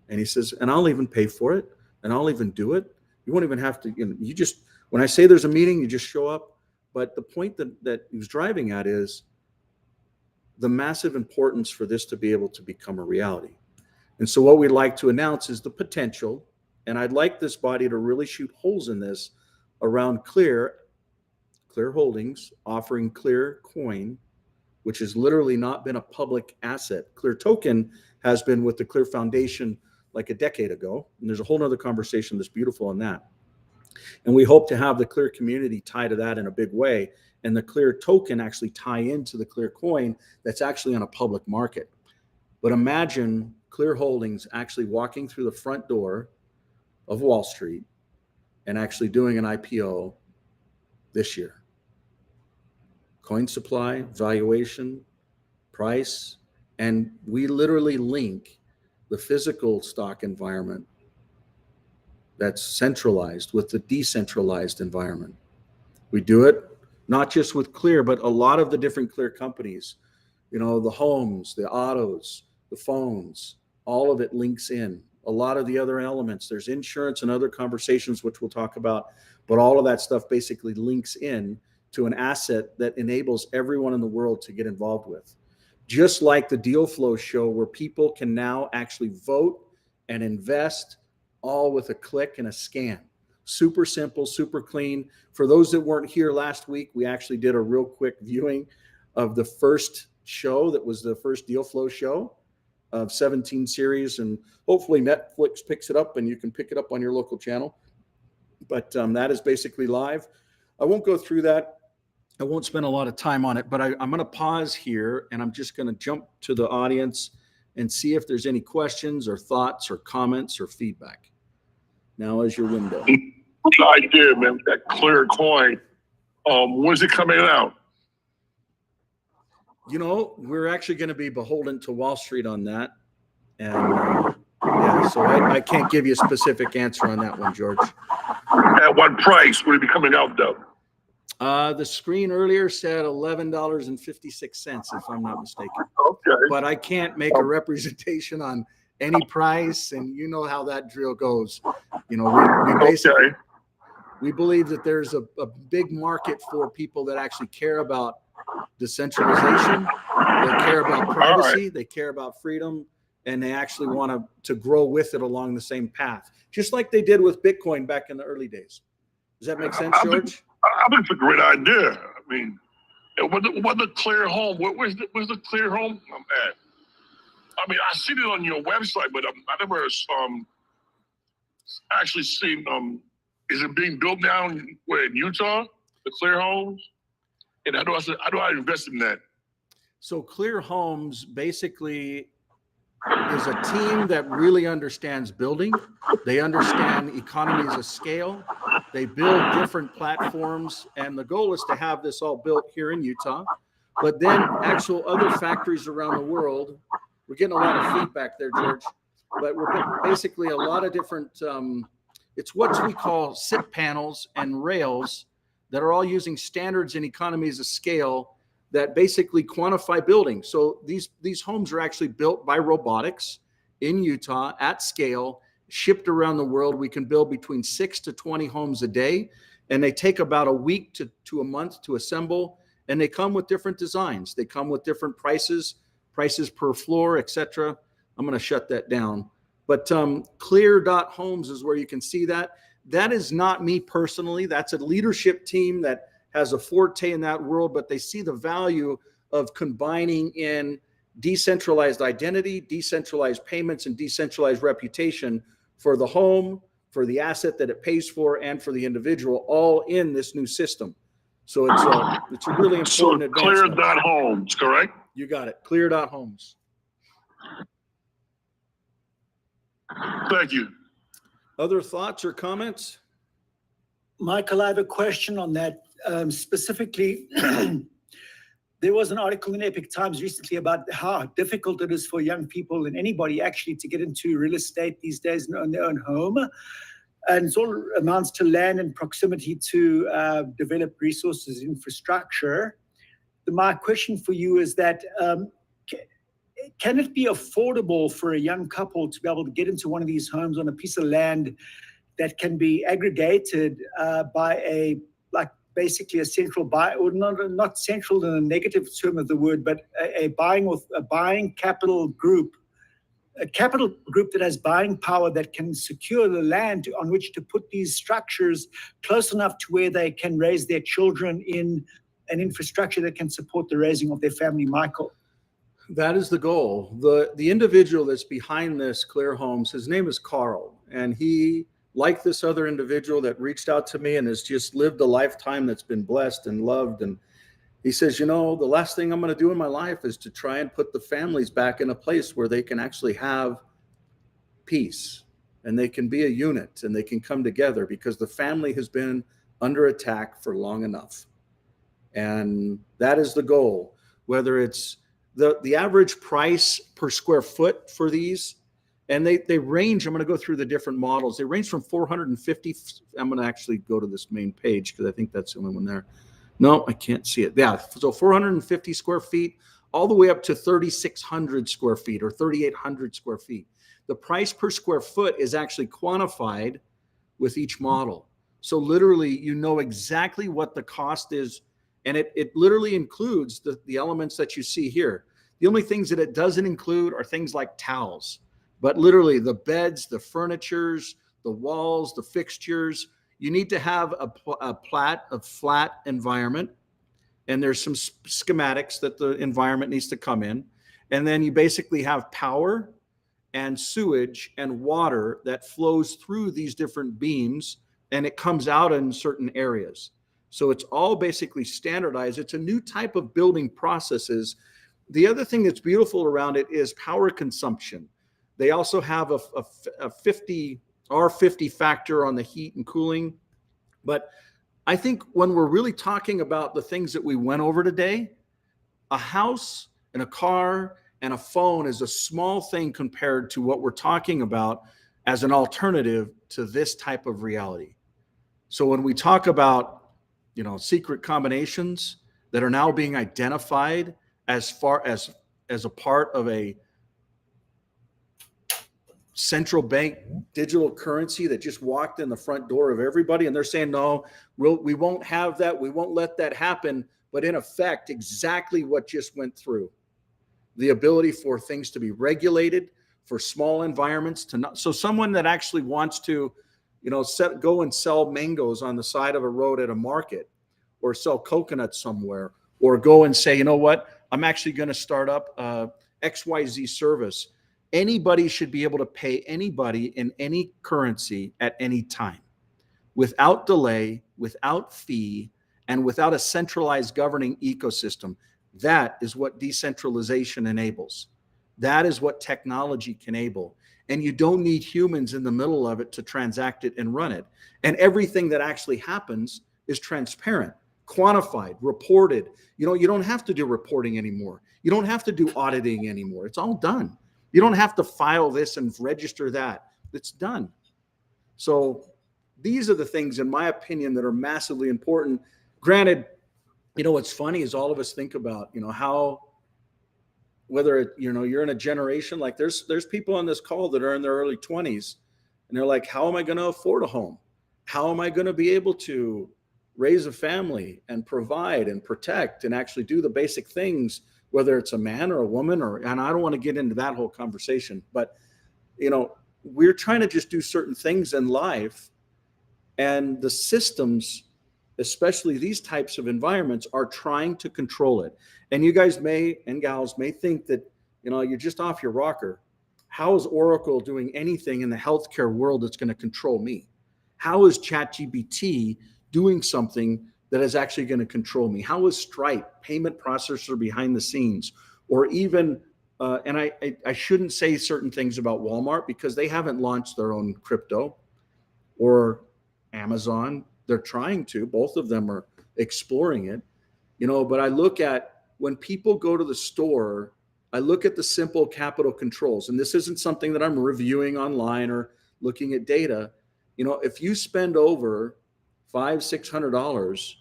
And he says, and I'll even pay for it, and I'll even do it. You won't even have to, you just, when I say there's a meeting, you just show up. But the point that he was driving at is the massive importance for this to be able to become a reality. And so what we'd like to announce is the potential, and I'd like this body to really shoot holes in this around Clear Holdings offering Clear Coin, which has literally not been a public asset. Clear Token has been with the Clear Foundation like a decade ago. And there's a whole nother conversation that's beautiful on that. And we hope to have the Clear community tie to that in a big way. And the Clear Token actually tie into the Clear Coin that's actually on a public market. But imagine Clear Holdings actually walking through the front door of Wall Street and actually doing an IPO this year. Coin supply, valuation, price, and we literally link the physical stock environment that's centralized with the decentralized environment. We do it not just with Clear, but a lot of the different Clear companies, the homes, the autos, the phones, all of it links in. A lot of the other elements, there's insurance and other conversations, which we'll talk about, but all of that stuff basically links in to an asset that enables everyone in the world to get involved with. Just like the Deal Flow show, where people can now actually vote and invest all with a click and a scan. Super simple, super clean. For those that weren't here last week, we actually did a real quick viewing of the first show that was the first Deal Flow show of 17 series, and hopefully Netflix picks it up and you can pick it up on your local channel. But that is basically live. I won't go through that. I won't spend a lot of time on it, but I'm going to pause here and I'm just going to jump to the audience and see if there's any questions or thoughts or comments or feedback. Now is your window. I did, man. That Clear Coin. When's it coming out? We're actually going to be beholden to Wall Street on that. And yeah, so I can't give you a specific answer on that one, George. At what price would it be coming out, though? The screen earlier said $11.56, if I'm not mistaken. Okay. But I can't make a representation on any price, and you know how that drill goes. We basically we believe that there's a big market for people that actually care about decentralization, they care about privacy, they care about freedom, and they actually want to grow with it along the same path, just like they did with Bitcoin back in the early days. Does that make sense, George? I think it's a great idea. I mean, what the Clear Home? Where's the Clear Home at? I mean, I seen it on your website, but I never actually seen. Is it being built down where in Utah? The Clear Homes? And how do I invest in that? So Clear Homes basically is a team that really understands building. They understand economies of scale. They build different platforms, and the goal is to have this all built here in Utah. But then actual other factories around the world, we're getting a lot of feedback there, George, but we're basically a lot of different, it's what we call SIP panels and rails that are all using standards and economies of scale that basically quantify building. So these homes are actually built by robotics in Utah at scale, shipped around the world. We can build between 6 to 20 homes a day, and they take about a week to a month to assemble, and they come with different designs. They come with different prices per floor, etc. I'm going to shut that down. But Clear.Homes is where you can see that. That is not me personally. That's a leadership team that has a forte in that world, but they see the value of combining in decentralized identity, decentralized payments, and decentralized reputation for the home, for the asset that it pays for, and for the individual, all in this new system. So it's a really important advancement. Clear.Homes, correct? You got it. Clear.Homes. Thank you. Other thoughts or comments? Michael, I have a question on that. Specifically, there was an article in Epic Times recently about how difficult it is for young people and anybody actually to get into real estate these days and own their own home. And it all amounts to land and proximity to develop resources, infrastructure. My question for you is that, can it be affordable for a young couple to be able to get into one of these homes on a piece of land that can be aggregated by basically a central buy, or not central in a negative term of the word, but a buying capital group, a capital group that has buying power that can secure the land on which to put these structures close enough to where they can raise their children in an infrastructure that can support the raising of their family, Michael? That is the goal. The individual that's behind this Clear Homes, his name is Carl, and he, like this other individual that reached out to me and has just lived a lifetime that's been blessed and loved. And he says, the last thing I'm going to do in my life is to try and put the families back in a place where they can actually have peace and they can be a unit and they can come together, because the family has been under attack for long enough. And that is the goal. Whether it's the average price per square foot for these, and they range, I'm going to go through the different models. They range from 450. I'm going to actually go to this main page because I think that's the only one there. No, I can't see it. Yeah, so 450 square feet all the way up to 3,600 square feet or 3,800 square feet. The price per square foot is actually quantified with each model. So literally, you know exactly what the cost is, and it literally includes the elements that you see here. The only things that it doesn't include are things like towels. But literally the beds, the furnitures, the walls, the fixtures, you need to have a flat environment. And there's some schematics that the environment needs to come in. And then you basically have power and sewage and water that flows through these different beams, and it comes out in certain areas. So it's all basically standardized. It's a new type of building processes. The other thing that's beautiful around it is power consumption. They also have a R50 factor on the heat and cooling. But I think when we're really talking about the things that we went over today, a house and a car and a phone is a small thing compared to what we're talking about as an alternative to this type of reality. So when we talk about, secret combinations that are now being identified as far as a part of a central bank digital currency that just walked in the front door of everybody, and they're saying, no, we won't have that. We won't let that happen. But in effect, exactly what just went through. The ability for things to be regulated, for small environments to not. So someone that actually wants to, go and sell mangoes on the side of a road at a market, or sell coconuts somewhere, or go and say, I'm actually going to start up XYZ service. Anybody should be able to pay anybody in any currency at any time, without delay, without fee, and without a centralized governing ecosystem. That is what decentralization enables. That is what technology can enable. And you don't need humans in the middle of it to transact it and run it. And everything that actually happens is transparent, quantified, reported. You don't have to do reporting anymore. You don't have to do auditing anymore. It's all done. You don't have to file this and register that. It's done. So these are the things, in my opinion, that are massively important. Granted, what's funny is all of us think about, how, whether you're in a generation, like there's people on this call that are in their early 20s, and they're like, how am I going to afford a home? How am I going to be able to raise a family and provide and protect and actually do the basic things, whether it's a man or a woman, and I don't want to get into that whole conversation, but we're trying to just do certain things in life, and the systems, especially these types of environments, are trying to control it. And you guys and gals may think that, you're just off your rocker. How is Oracle doing anything in the healthcare world that's going to control me? How is ChatGPT doing something that is actually going to control me? How is Stripe, payment processor behind the scenes, or even, and I shouldn't say certain things about Walmart because they haven't launched their own crypto, or Amazon. They're trying to, both of them are exploring it, but I look at, when people go to the store, I look at the simple capital controls, and this isn't something that I'm reviewing online or looking at data. If you spend over $500-600,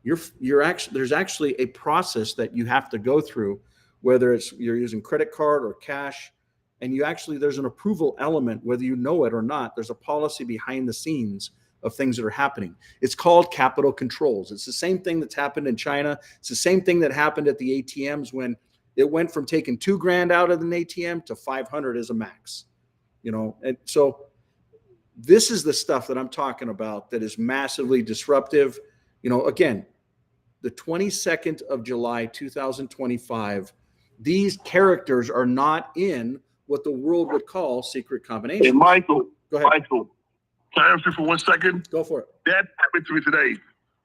you're actually, there's actually a process that you have to go through, whether you're using credit card or cash, and there's an approval element, whether you know it or not. There's a policy behind the scenes of things that are happening. It's called capital controls. It's the same thing that's happened in China. It's the same thing that happened at the ATMs when it went from taking $2,000 out of an ATM to 500 as a max. And so this is the stuff that I'm talking about that is massively disruptive. Again, the 22nd of July, 2025, these characters are not in what the world would call secret combinations. Hey, Michael. Go ahead. Michael, can I answer for 1 second? Go for it. That happened to me today.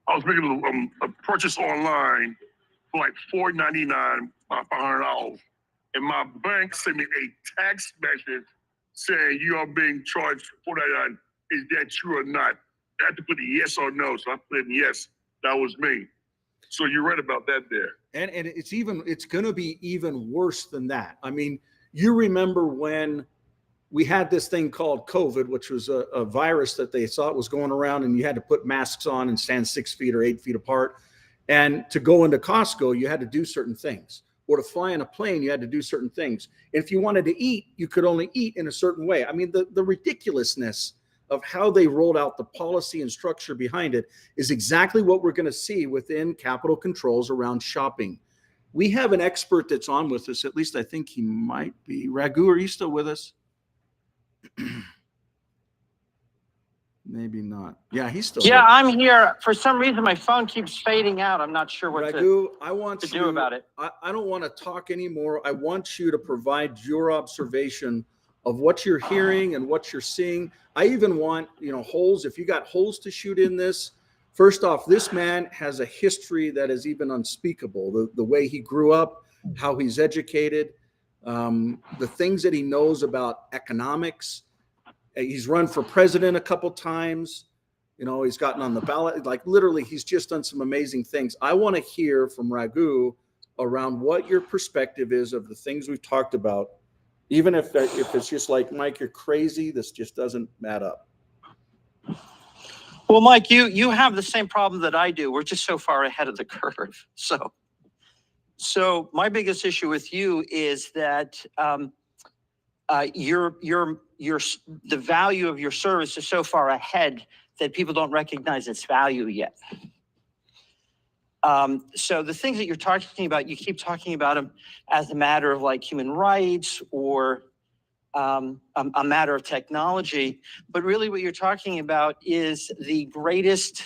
I was making a purchase online for like $4.99, about $500, and my bank sent me a text message saying you are being charged $4.99. Is that true or not? I had to put a yes or no, so I put in yes. That was me. So you're right about that there. And it's going to be even worse than that. I mean, you remember when we had this thing called COVID, which was a virus that they thought was going around, and you had to put masks on and stand 6 feet or 8 feet apart. And to go into Costco, you had to do certain things. Or to fly in a plane, you had to do certain things. And if you wanted to eat, you could only eat in a certain way. I mean, the ridiculousness of how they rolled out the policy and structure behind it is exactly what we're going to see within capital controls around shopping. We have an expert that's on with us. At least I think he might be. Raghu, are you still with us? Maybe not. Yeah, he's still. Yeah, there. I'm here. For some reason, my phone keeps fading out. I'm not sure what Raghu, I want to you, do about it. I don't want to talk anymore. I want you to provide your observation of what you're hearing and what you're seeing. I even want, holes. If you got holes to shoot in this, first off, this man has a history that is even unspeakable. The way he grew up, how he's educated, the things that he knows about economics. He's run for president a couple times. He's gotten on the ballot. Like literally, he's just done some amazing things. I want to hear from Raghu around what your perspective is of the things we've talked about. Even if it's just like, Mike, you're crazy. This just doesn't add up. Well, Mike, you have the same problem that I do. We're just so far ahead of the curve. So my biggest issue with you is that the value of your service is so far ahead that people don't recognize its value yet. So the things that you're talking about, you keep talking about them as a matter of like human rights or a matter of technology, but really what you're talking about is the greatest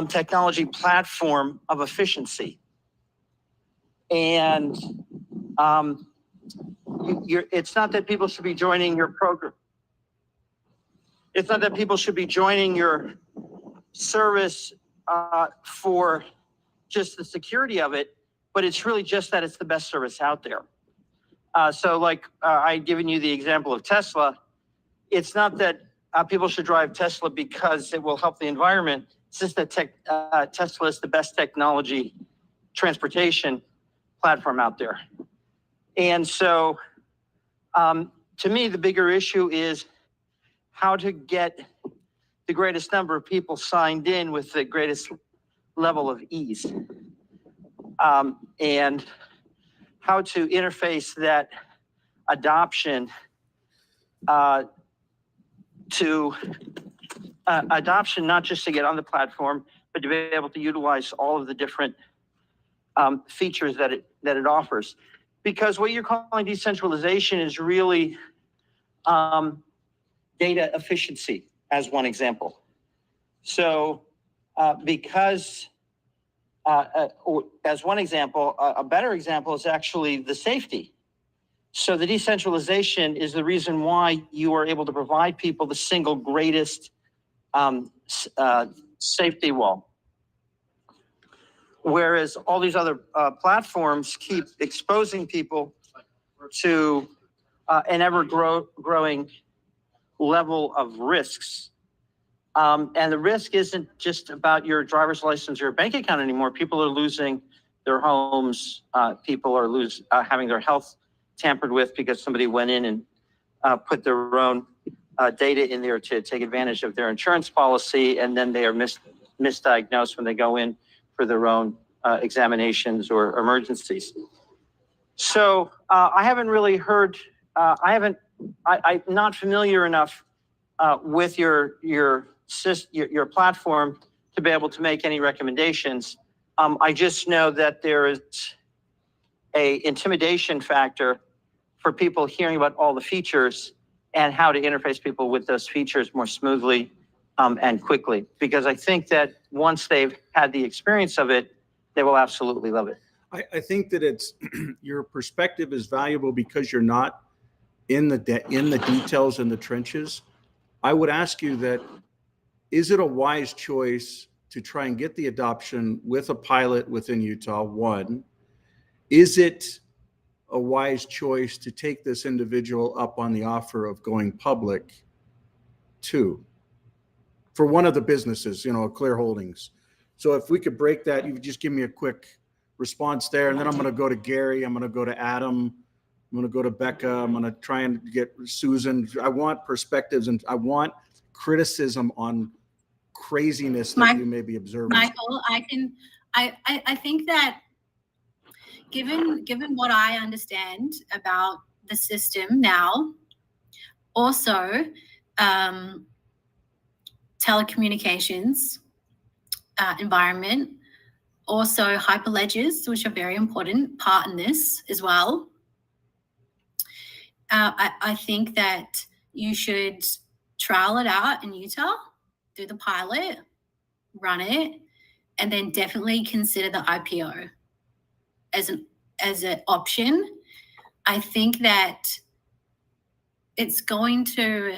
technology platform of efficiency. And it's not that people should be joining your program. It's not that people should be joining your service for just the security of it, but it's really just that it's the best service out there. So like I'd given you the example of Tesla. It's not that people should drive Tesla because it will help the environment. It's just that Tesla is the best technology transportation platform out there. And so to me, the bigger issue is how to get the greatest number of people signed in with the greatest level of ease. And how to interface that adoption adoption, not just to get on the platform, but to be able to utilize all of the different features that it offers. Because what you're calling decentralization is really data efficiency, as one example. So because, or as one example, a better example is actually the safety. So the decentralization is the reason why you are able to provide people the single greatest safety wall. Whereas all these other platforms keep exposing people to an ever growing level of risks. And the risk isn't just about your driver's license or your bank account anymore. People are losing their homes. People are having their health tampered with because somebody went in and put their own data in there to take advantage of their insurance policy, and then they are misdiagnosed when they go in for their own examinations or emergencies. So I haven't really heard, I'm not familiar enough with your platform to be able to make any recommendations. I just know that there is a intimidation factor for people hearing about all the features and how to interface people with those features more smoothly and quickly. Because I think that once they've had the experience of it, they will absolutely love it. I think that it's your perspective is valuable because you're not in the details and the trenches. I would ask you that, is it a wise choice to try and get the adoption with a pilot within Utah? One, is it a wise choice to take this individual up on the offer of going public? Two, for one of the businesses, Clear Holdings. So if we could break that, you would just give me a quick response there. And then I'm going to go to Gary. I'm going to go to Adam. I'm going to go to Becca. I'm going to try and get Susan. I want perspectives and I want criticism on craziness that you may be observing. Michael, I think that given what I understand about the system now, also telecommunications environment, also hyperledgers, which are very important part in this as well. I think that you should trial it out in Utah, do the pilot, run it, and then definitely consider the IPO as an option. I think that it's going to,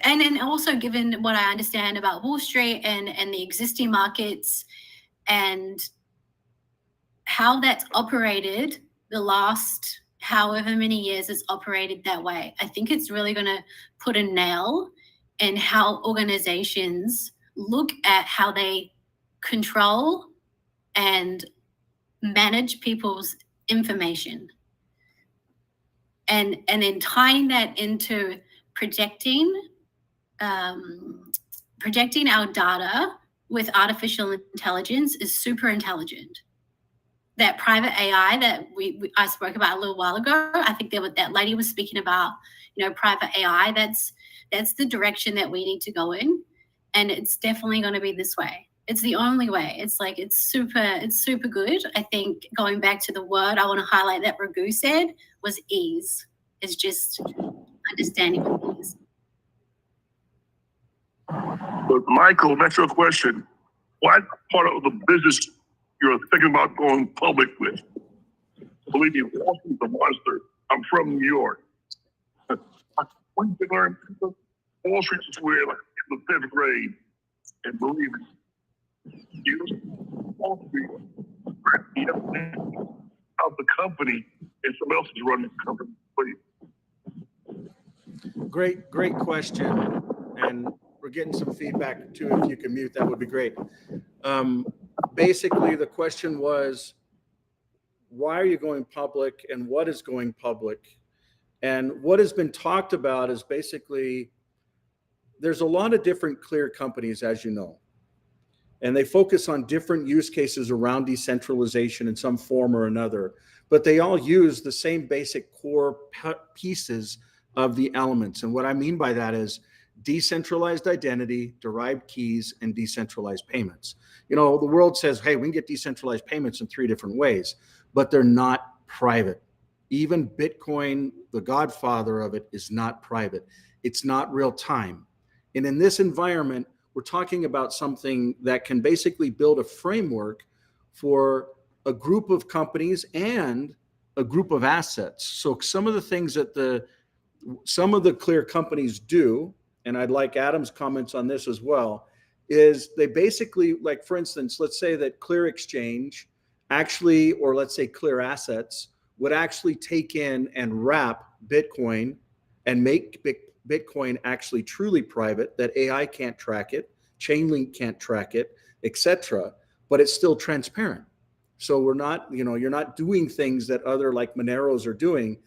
and also given what I understand about Wall Street and the existing markets and how that's operated the last however many years it's operated that way, I think it's really going to put a nail in how organizations look at how they control and manage people's information. And then tying that into projecting our data with artificial intelligence is super intelligent. That private AI that I spoke about a little while ago, I think that lady was speaking about, private AI. That's the direction that we need to go in, and it's definitely going to be this way. It's the only way. It's super good. I think going back to the word I want to highlight that Raghu said was ease. It's just understanding what ease. But Michael, that's your question. What part of the business you're thinking about going public with? Believe me, Wall Street's a monster. I'm from New York. When you learn, Wall Street is where, like, in the 5th grade, and believe me, you're supposed to be of the company, and someone else is running the company. Please. Great question. And we're getting some feedback too. If you can mute, that would be great. Basically, the question was, why are you going public and what is going public? And what has been talked about is basically, there's a lot of different Clear companies, as you know, and they focus on different use cases around decentralization in some form or another, but they all use the same basic core pieces of the elements. And what I mean by that is decentralized identity, derived keys, and decentralized payments. You know, the world says, hey, we can get decentralized payments in 3 different ways, but they're not private. Even Bitcoin, the godfather of it, is not private. It's not real time. And in this environment, we're talking about something that can basically build a framework for a group of companies and a group of assets. So some of the things that some of the Clear companies do, and I'd like Adam's comments on this as well, is they basically, like for instance, let's say that Clear Exchange actually, or let's say Clear Assets, would actually take in and wrap Bitcoin and make Bitcoin actually truly private, that AI can't track it, Chainlink can't track it, etc. But it's still transparent. So we're not, you're not doing things that other like Moneros are doing,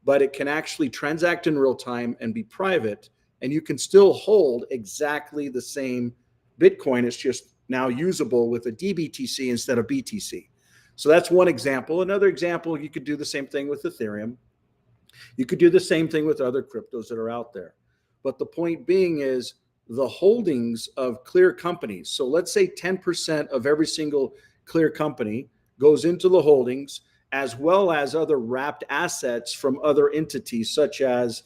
but it can actually transact in real time and be private, and you can still hold exactly the same Bitcoin. It's just now usable with a DBTC instead of BTC. So that's one example. Another example, you could do the same thing with Ethereum. You could do the same thing with other cryptos that are out there. But the point being is the holdings of Clear companies. So let's say 10% of every single Clear company goes into the holdings, as well as other wrapped assets from other entities, such as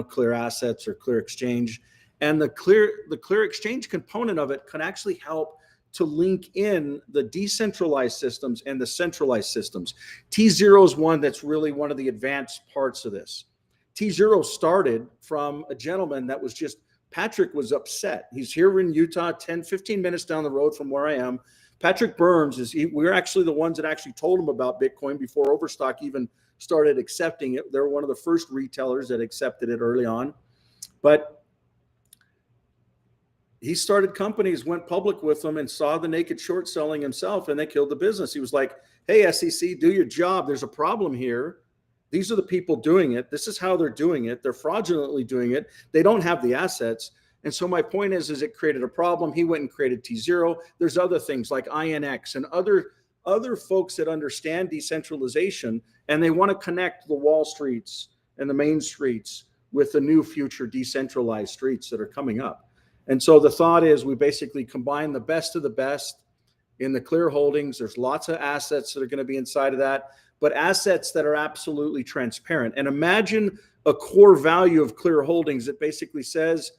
Clear Assets or Clear Exchange. And the Clear Exchange component of it can actually help to link in the decentralized systems and the centralized systems. T0 is one that's really one of the advanced parts of this. T0 started from a gentleman that was Patrick was upset. He's here in Utah, 10-15 minutes down the road from where I am. Patrick Burns we're actually the ones that actually told him about Bitcoin before Overstock even started accepting it. They're one of the first retailers that accepted it early on. But he started companies, went public with them, and saw the naked short selling himself, and they killed the business. He was like, hey, SEC, do your job. There's a problem here. These are the people doing it. This is how they're doing it. They're fraudulently doing it. They don't have the assets. And so my point is it created a problem. He went and created T0. There's other things like INX and other folks that understand decentralization, and they want to connect the Wall Streets and the Main Streets with the new future decentralized streets that are coming up. And so the thought is we basically combine the best of the best in the Clear holdings. There's lots of assets that are going to be inside of that, but assets that are absolutely transparent. And imagine a core value of Clear holdings that basically says,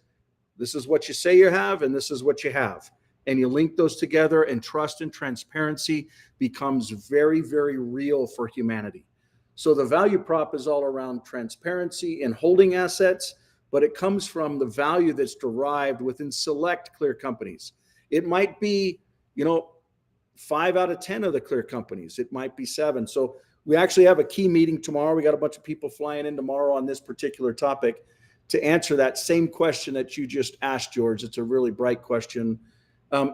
this is what you say you have, and this is what you have. And you link those together, and trust and transparency becomes very, very real for humanity. So the value prop is all around transparency and holding assets, but it comes from the value that's derived within select Clear companies. It might be, 5 out of 10 of the Clear companies. It might be 7. So we actually have a key meeting tomorrow. We got a bunch of people flying in tomorrow on this particular topic to answer that same question that you just asked, George. It's a really bright question.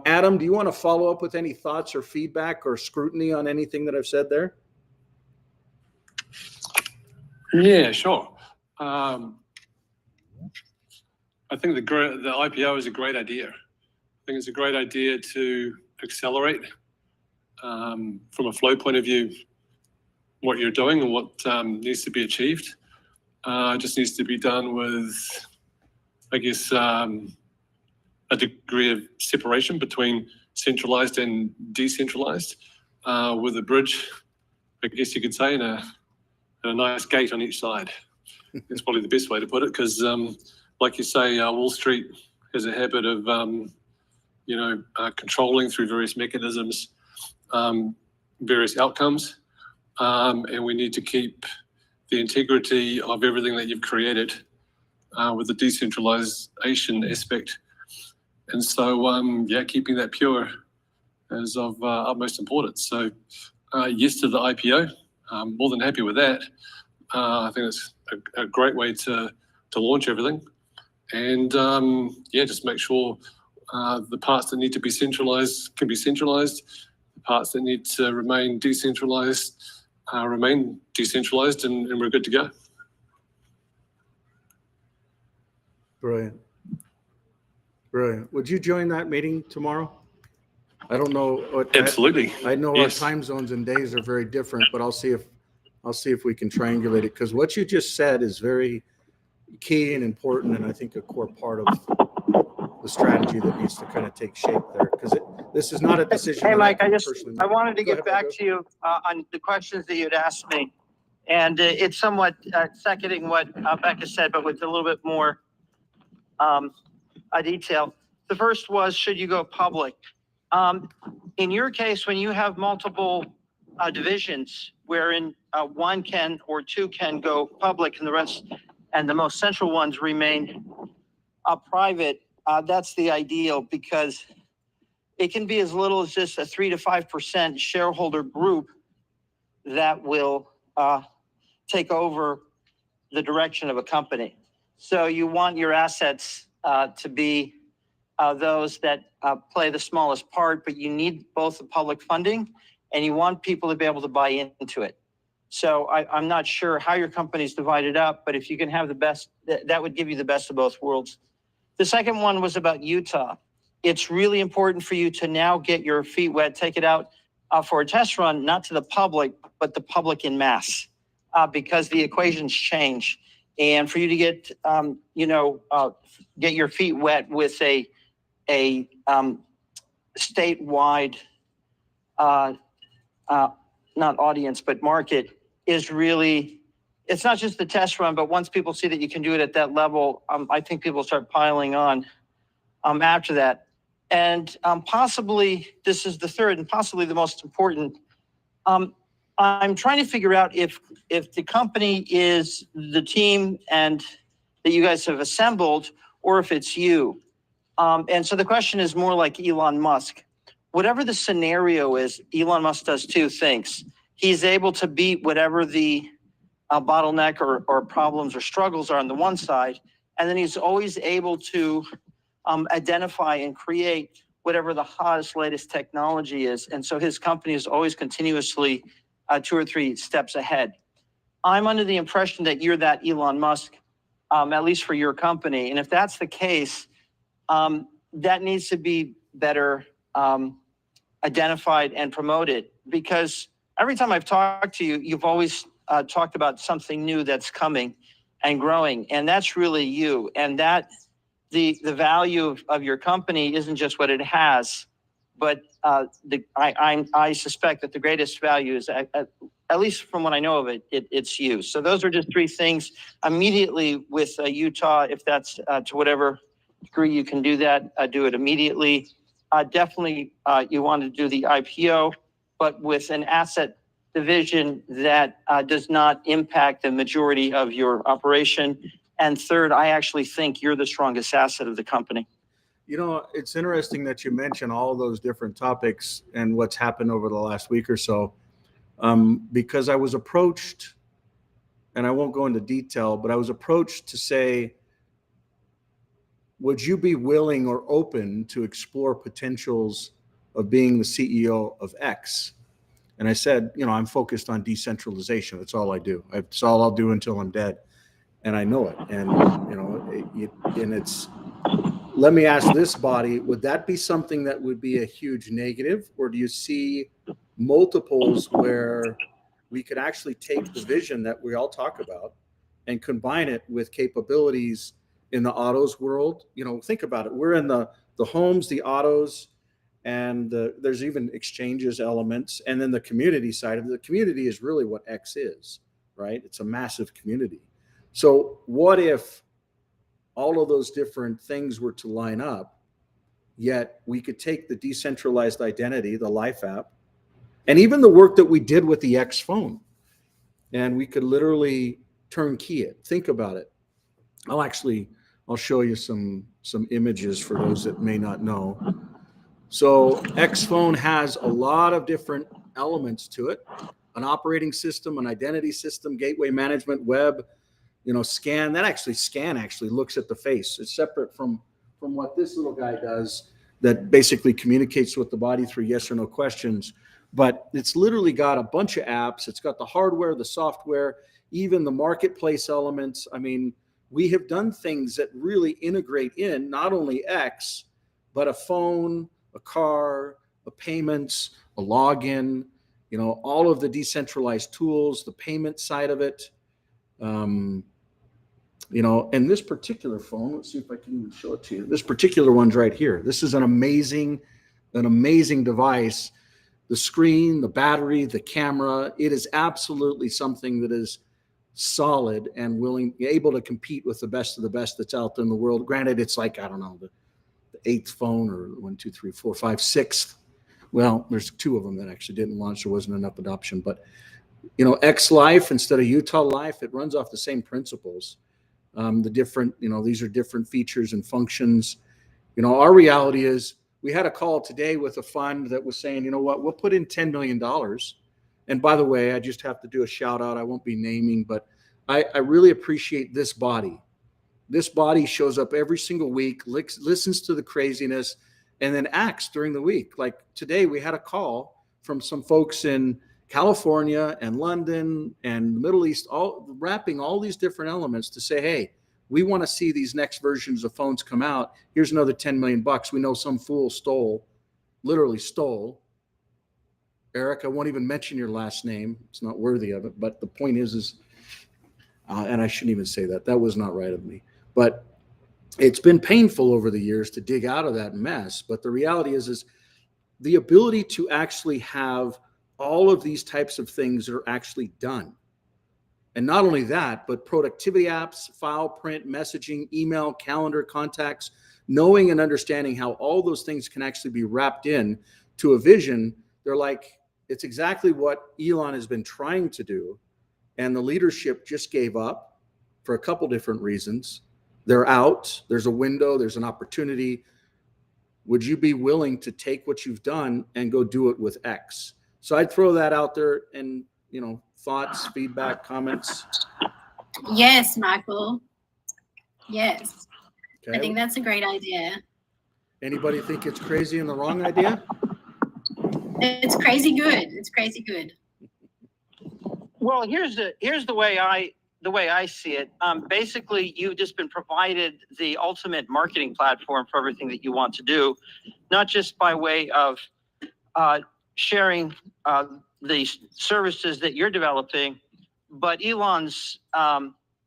Adam, do you want to follow up with any thoughts or feedback or scrutiny on anything that I've said there? Yeah, sure. I think the IPO is a great idea. I think it's a great idea to accelerate from a flow point of view what you're doing and what needs to be achieved. Just needs to be done with, I guess, a degree of separation between centralized and decentralized, with a bridge, I guess you could say, and a nice gate on each side. It's probably the best way to put it, because like you say, Wall Street has a habit of, controlling through various mechanisms, various outcomes, and we need to keep the integrity of everything that you've created with the decentralization aspect. And so, keeping that pure is of utmost importance. So yes to the IPO. More than happy with that. I think it's a great way to launch everything. And just make sure the parts that need to be centralized can be centralized. The parts that need to remain decentralized remain decentralized, and we're good to go. Brilliant. Brilliant. Would you join that meeting tomorrow? I don't know. Absolutely. I know Yes. our time zones and days are very different, but I'll see if we can triangulate it, because what you just said is very key and important, and I think a core part of the strategy that needs to kind of take shape there, because this is not a decision. Hey, that Mike, I personally I make. wanted to Go get ahead, back Margo. to you on the questions that you'd asked me. And it's somewhat seconding what Becca said, but with a little bit more detail. The first was, should you go public? In your case, when you have multiple divisions wherein one can or two can go public and the rest and the most central ones remain private, that's the ideal, because it can be as little as just a 3 to 5% shareholder group that will take over the direction of a company. So you want your assets to be those that play the smallest part, but you need both the public funding and you want people to be able to buy into it. So I'm not sure how your company's divided up, but if you can have the best, that would give you the best of both worlds. The second one was about Utah. It's really important for you to now get your feet wet, take it out for a test run, not to the public, but the public in mass, because the equations change. And for you to get, get your feet wet with a statewide, not audience, but market is really, it's not just the test run, but once people see that you can do it at that level, I think people start piling on after that. And possibly, this is the third and possibly the most important. I'm trying to figure out if the company is the team and that you guys have assembled, or if it's you. And so the question is more like Elon Musk. Whatever the scenario is, Elon Musk does two things. He's able to beat whatever the bottleneck or problems or struggles are on the one side, and then he's always able to identify and create whatever the hottest, latest technology is. And so his company is always continuously 2 or 3 steps ahead. I'm under the impression that you're that Elon Musk, at least for your company. And if that's the case, that needs to be better identified and promoted, because every time I've talked to you, you've always talked about something new that's coming and growing, and that's really you. And that the value of your company isn't just what it has, but I suspect that the greatest value is, at least from what I know of it, it's you. So those are just 3 things immediately with Utah. If that's to whatever degree you can do that, do it immediately. Definitely you want to do the IPO, but with an asset division that does not impact the majority of your operation. And third, I actually think you're the strongest asset of the company. You know, it's interesting that you mention all those different topics and what's happened over the last week or so, because I was approached, and I won't go into detail, but I was approached to say, would you be willing or open to explore potentials of being the CEO of X? And I said, I'm focused on decentralization. That's all I do. That's all I'll do until I'm dead. And I know it. And, and it's, let me ask this body, would that be something that would be a huge negative? Or do you see multiples where we could actually take the vision that we all talk about and combine it with capabilities in the autos world? Think about it. We're in the homes, the autos, and there's even exchanges elements. And then the community side of it. The community is really what X is, right? It's a massive community. So what if all of those different things were to line up, yet we could take the decentralized identity, the Life app, and even the work that we did with the X phone, and we could literally turnkey it. Think about it. I'll show you some images for those that may not know. So X phone has a lot of different elements to it: an operating system, an identity system, gateway management, web, scan. Scan actually looks at the face. It's separate from what this little guy does, that basically communicates with the body through yes or no questions. But it's literally got a bunch of apps. It's got the hardware, the software, even the marketplace elements. I mean, we have done things that really integrate in not only X, but a phone, a car, a payments, a login, all of the decentralized tools, the payment side of it. And this particular phone, let's see if I can even show it to you. This particular one's right here. This is an amazing device. The screen, the battery, the camera, it is absolutely something that is solid and able to compete with the best of the best that's out there in the world. Granted, it's like, I don't know, the eighth phone, or 1, 2, 3, 4, 5, sixth. Well, there's 2 of them that actually didn't launch. There wasn't enough adoption, but X Life instead of Utah Life, it runs off the same principles. The different, these are different features and functions. Our reality is, we had a call today with a fund that was saying, you know what, we'll put in $10 million. And by the way, I just have to do a shout out. I won't be naming, but I really appreciate this body. This body shows up every single week, listens to the craziness, and then acts during the week. Like today, we had a call from some folks in California and London and the Middle East, all wrapping all these different elements to say, hey, we want to see these next versions of phones come out. Here's another $10 million. We know some fool literally stole. Eric, I won't even mention your last name. It's not worthy of it. But the point is, and I shouldn't even say that. That was not right of me. But it's been painful over the years to dig out of that mess. But the reality is the ability to actually have all of these types of things that are actually done. And not only that, but productivity apps, file, print, messaging, email, calendar, contacts, knowing and understanding how all those things can actually be wrapped in to a vision. They're like, it's exactly what Elon has been trying to do. And the leadership just gave up for a couple different reasons. They're out. There's a window. There's an opportunity. Would you be willing to take what you've done and go do it with X? So I'd throw that out there, and, thoughts, feedback, comments. Yes, Michael. Yes. Okay. I think that's a great idea. Anybody think it's crazy and the wrong idea? It's crazy good. It's crazy good. Well, here's the way I see it. Basically, you've just been provided the ultimate marketing platform for everything that you want to do, not just by way of sharing the services that you're developing, but Elon's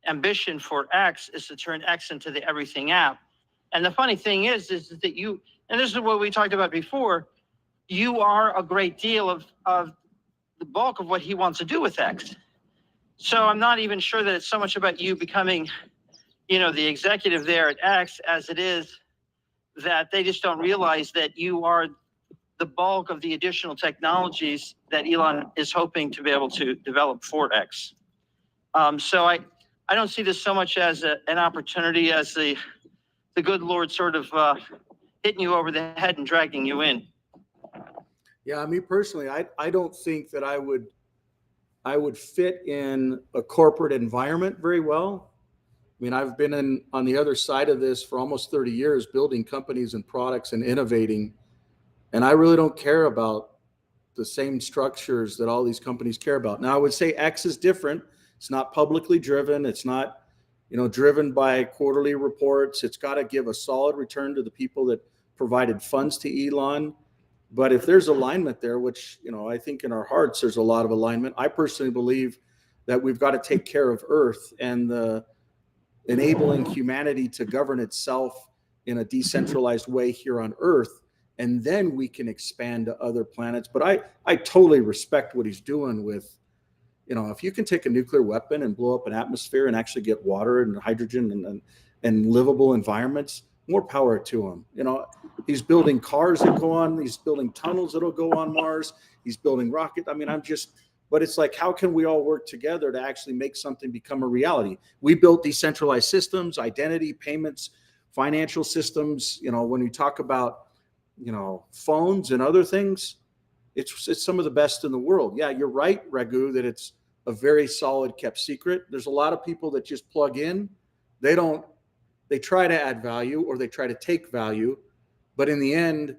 ambition for X is to turn X into the everything app. And the funny thing is that you, and this is what we talked about before, you are a great deal of the bulk of what he wants to do with X. So I'm not even sure that it's so much about you becoming, the executive there at X as it is that they just don't realize that you are the bulk of the additional technologies that Elon is hoping to be able to develop for X. So I don't see this so much as an opportunity as the good Lord sort of hitting you over the head and dragging you in. Yeah, me personally, I don't think that I would fit in a corporate environment very well. I mean, I've been on the other side of this for almost 30 years, building companies and products and innovating. And I really don't care about the same structures that all these companies care about. Now, I would say X is different. It's not publicly driven. It's not, driven by quarterly reports. It's got to give a solid return to the people that provided funds to Elon. But if there's alignment there, which, I think in our hearts, there's a lot of alignment. I personally believe that we've got to take care of Earth and the enabling humanity to govern itself in a decentralized way here on Earth. And then we can expand to other planets. But I totally respect what he's doing with, if you can take a nuclear weapon and blow up an atmosphere and actually get water and hydrogen and livable environments, more power to him. He's building cars that go on, he's building tunnels that'll go on Mars, he's building rocket. I mean, but it's like, how can we all work together to actually make something become a reality? We built decentralized systems, identity, payments, financial systems. When we talk about phones and other things, it's some of the best in the world. Yeah, you're right, Raghu, that it's a very solid kept secret. There's a lot of people that just plug in. They try to add value or they try to take value, but in the end,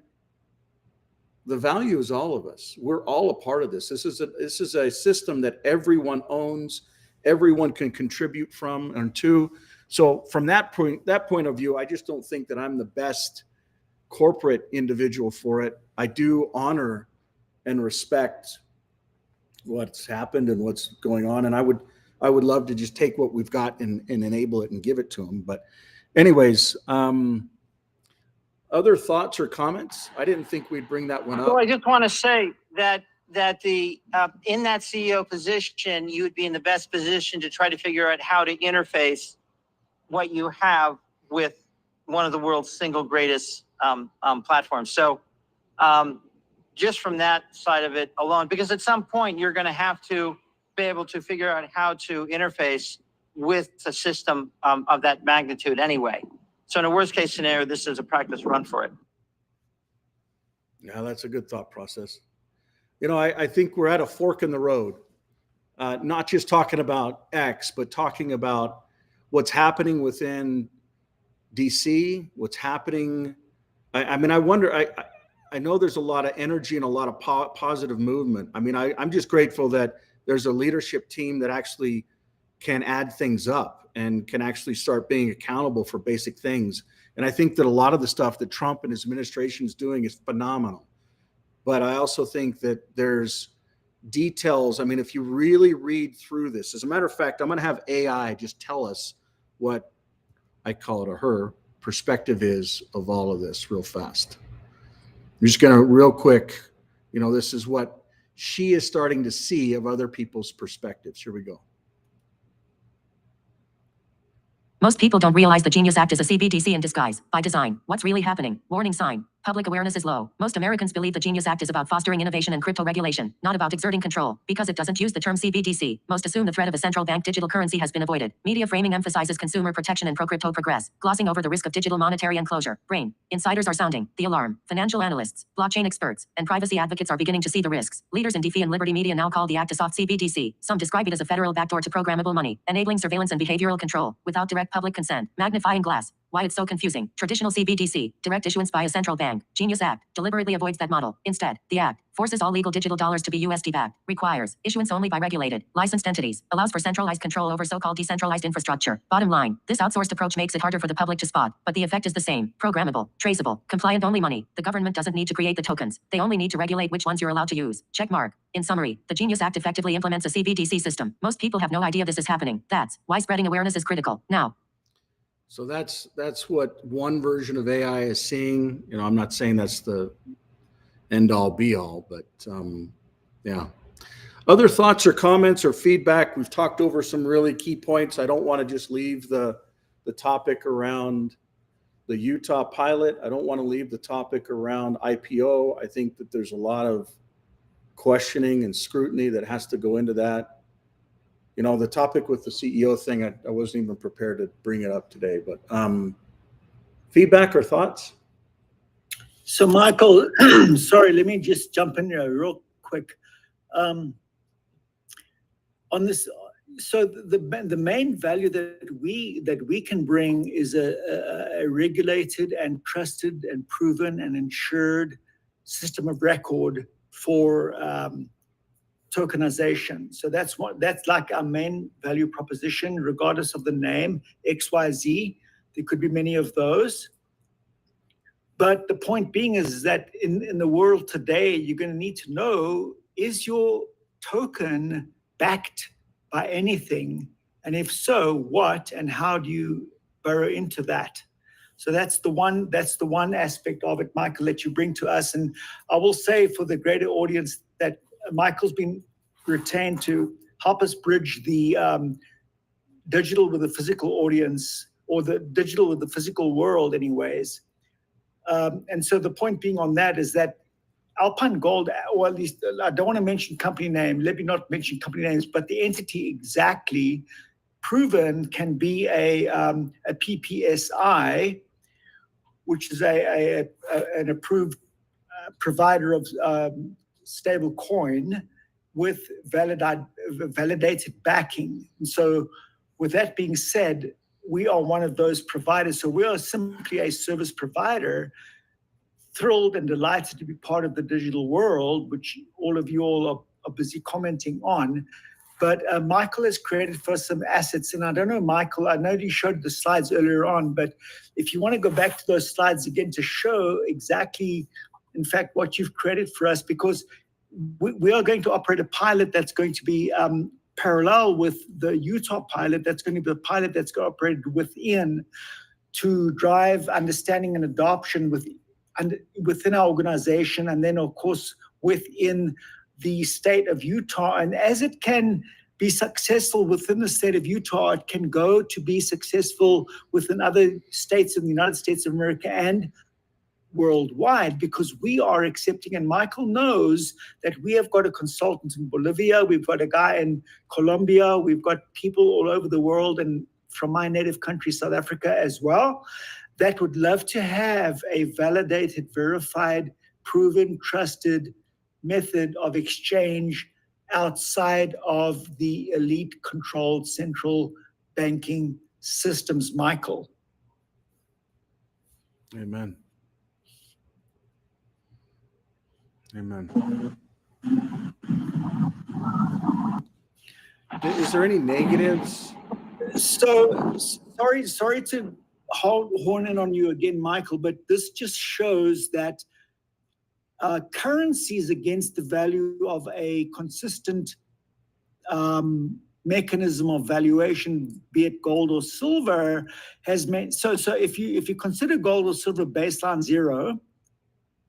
the value is all of us. We're all a part of this. This is a system that everyone owns, everyone can contribute from and to. So from that point of view, I just don't think that I'm the best corporate individual for it. I do honor and respect what's happened and what's going on, and I would love to just take what we've got and enable it and give it to them. But anyways, other thoughts or comments? I didn't think we'd bring that one up. Well, I just want to say that the in that CEO position, you would be in the best position to try to figure out how to interface what you have with one of the world's single greatest platforms. So just from that side of it alone, because at some point you're going to have to be able to figure out how to interface with a system of that magnitude anyway. So in a worst case scenario, this is a practice run for it. Yeah, that's a good thought process. I think we're at a fork in the road, not just talking about X, but talking about what's happening within DC, what's happening. I wonder, I know there's a lot of energy and a lot of positive movement. I'm just grateful that there's a leadership team that actually can add things up and can actually start being accountable for basic things. And I think that a lot of the stuff that Trump and his administration is doing is phenomenal. But I also think that there's details. If you really read through this, as a matter of fact, I'm going to have AI just tell us what, I call it her perspective is of all of this real fast. I'm just going to real quick, this is what she is starting to see of other people's perspectives. Here we go. Most people don't realize the Genius Act is a CBDC in disguise, by design. What's really happening? Warning sign. Public awareness is low. Most Americans believe the Genius Act is about fostering innovation and crypto regulation, not about exerting control. Because it doesn't use the term CBDC, most assume the threat of a central bank digital currency has been avoided. Media framing emphasizes consumer protection and pro-crypto progress, glossing over the risk of digital monetary enclosure. Brain. Insiders are sounding the alarm. Financial analysts, blockchain experts, and privacy advocates are beginning to see the risks. Leaders in DeFi and Liberty Media now call the act a soft CBDC. Some describe it as a federal backdoor to programmable money, enabling surveillance and behavioral control, without direct public consent. Magnifying glass. Why it's so confusing. Traditional CBDC, direct issuance by a central bank. Genius Act, deliberately avoids that model. Instead, the act forces all legal digital dollars to be USD backed, requires issuance only by regulated, licensed entities, allows for centralized control over so-called decentralized infrastructure. Bottom line, this outsourced approach makes it harder for the public to spot, but the effect is the same. Programmable, traceable, compliant only money. The government doesn't need to create the tokens. They only need to regulate which ones you're allowed to use. Check mark. In summary, the Genius Act effectively implements a CBDC system. Most people have no idea this is happening. That's why spreading awareness is critical. Now, so that's what one version of AI is seeing. I'm not saying that's the end all be all, but yeah. Other thoughts or comments or feedback? We've talked over some really key points. I don't want to just leave the topic around the Utah pilot. I don't want to leave the topic around IPO. I think that there's a lot of questioning and scrutiny that has to go into that. The topic with the CEO thing, I wasn't even prepared to bring it up today, but feedback or thoughts? So Michael, sorry, let me just jump in here real quick. On this, so the main value that we can bring is a regulated and trusted and proven and insured system of record for tokenization. So that's like our main value proposition, regardless of the name, XYZ. There could be many of those. But the point being is that in the world today, you're going to need to know, is your token backed by anything? And if so, what and how do you burrow into that? So that's the one aspect of it, Michael, that you bring to us. And I will say for the greater audience that Michael's been retained to help us bridge the digital with the physical audience, or the digital with the physical world anyways. And so the point being on that is that Alpine Gold, or at least I don't want to mention company name, let me not mention company names, but the entity exactly proven can be a PPSI, which is an approved provider of stable coin with validated backing. And so with that being said, we are one of those providers. So we are simply a service provider, thrilled and delighted to be part of the digital world, which all of you all are busy commenting on. But Michael has created for us some assets. And I don't know, Michael, I know you showed the slides earlier on, but if you want to go back to those slides again to show exactly, in fact, what you've created for us, because we are going to operate a pilot that's going to be parallel with the Utah pilot. That's going to be a pilot that's going to operate within to drive understanding and adoption within our organization, and then, of course, within the state of Utah. And as it can be successful within the state of Utah, it can go to be successful within other states in the United States of America and worldwide, because we are accepting, and Michael knows that we have got a consultant in Bolivia, we've got a guy in Colombia, we've got people all over the world, and from my native country, South Africa as well, that would love to have a validated, verified, proven, trusted method of exchange outside of the elite controlled central banking systems, Michael. Amen. Amen. Is there any negatives? So sorry to horn in on you again, Michael, but this just shows that currencies against the value of a consistent mechanism of valuation, be it gold or silver, has made so if you consider gold or silver baseline zero,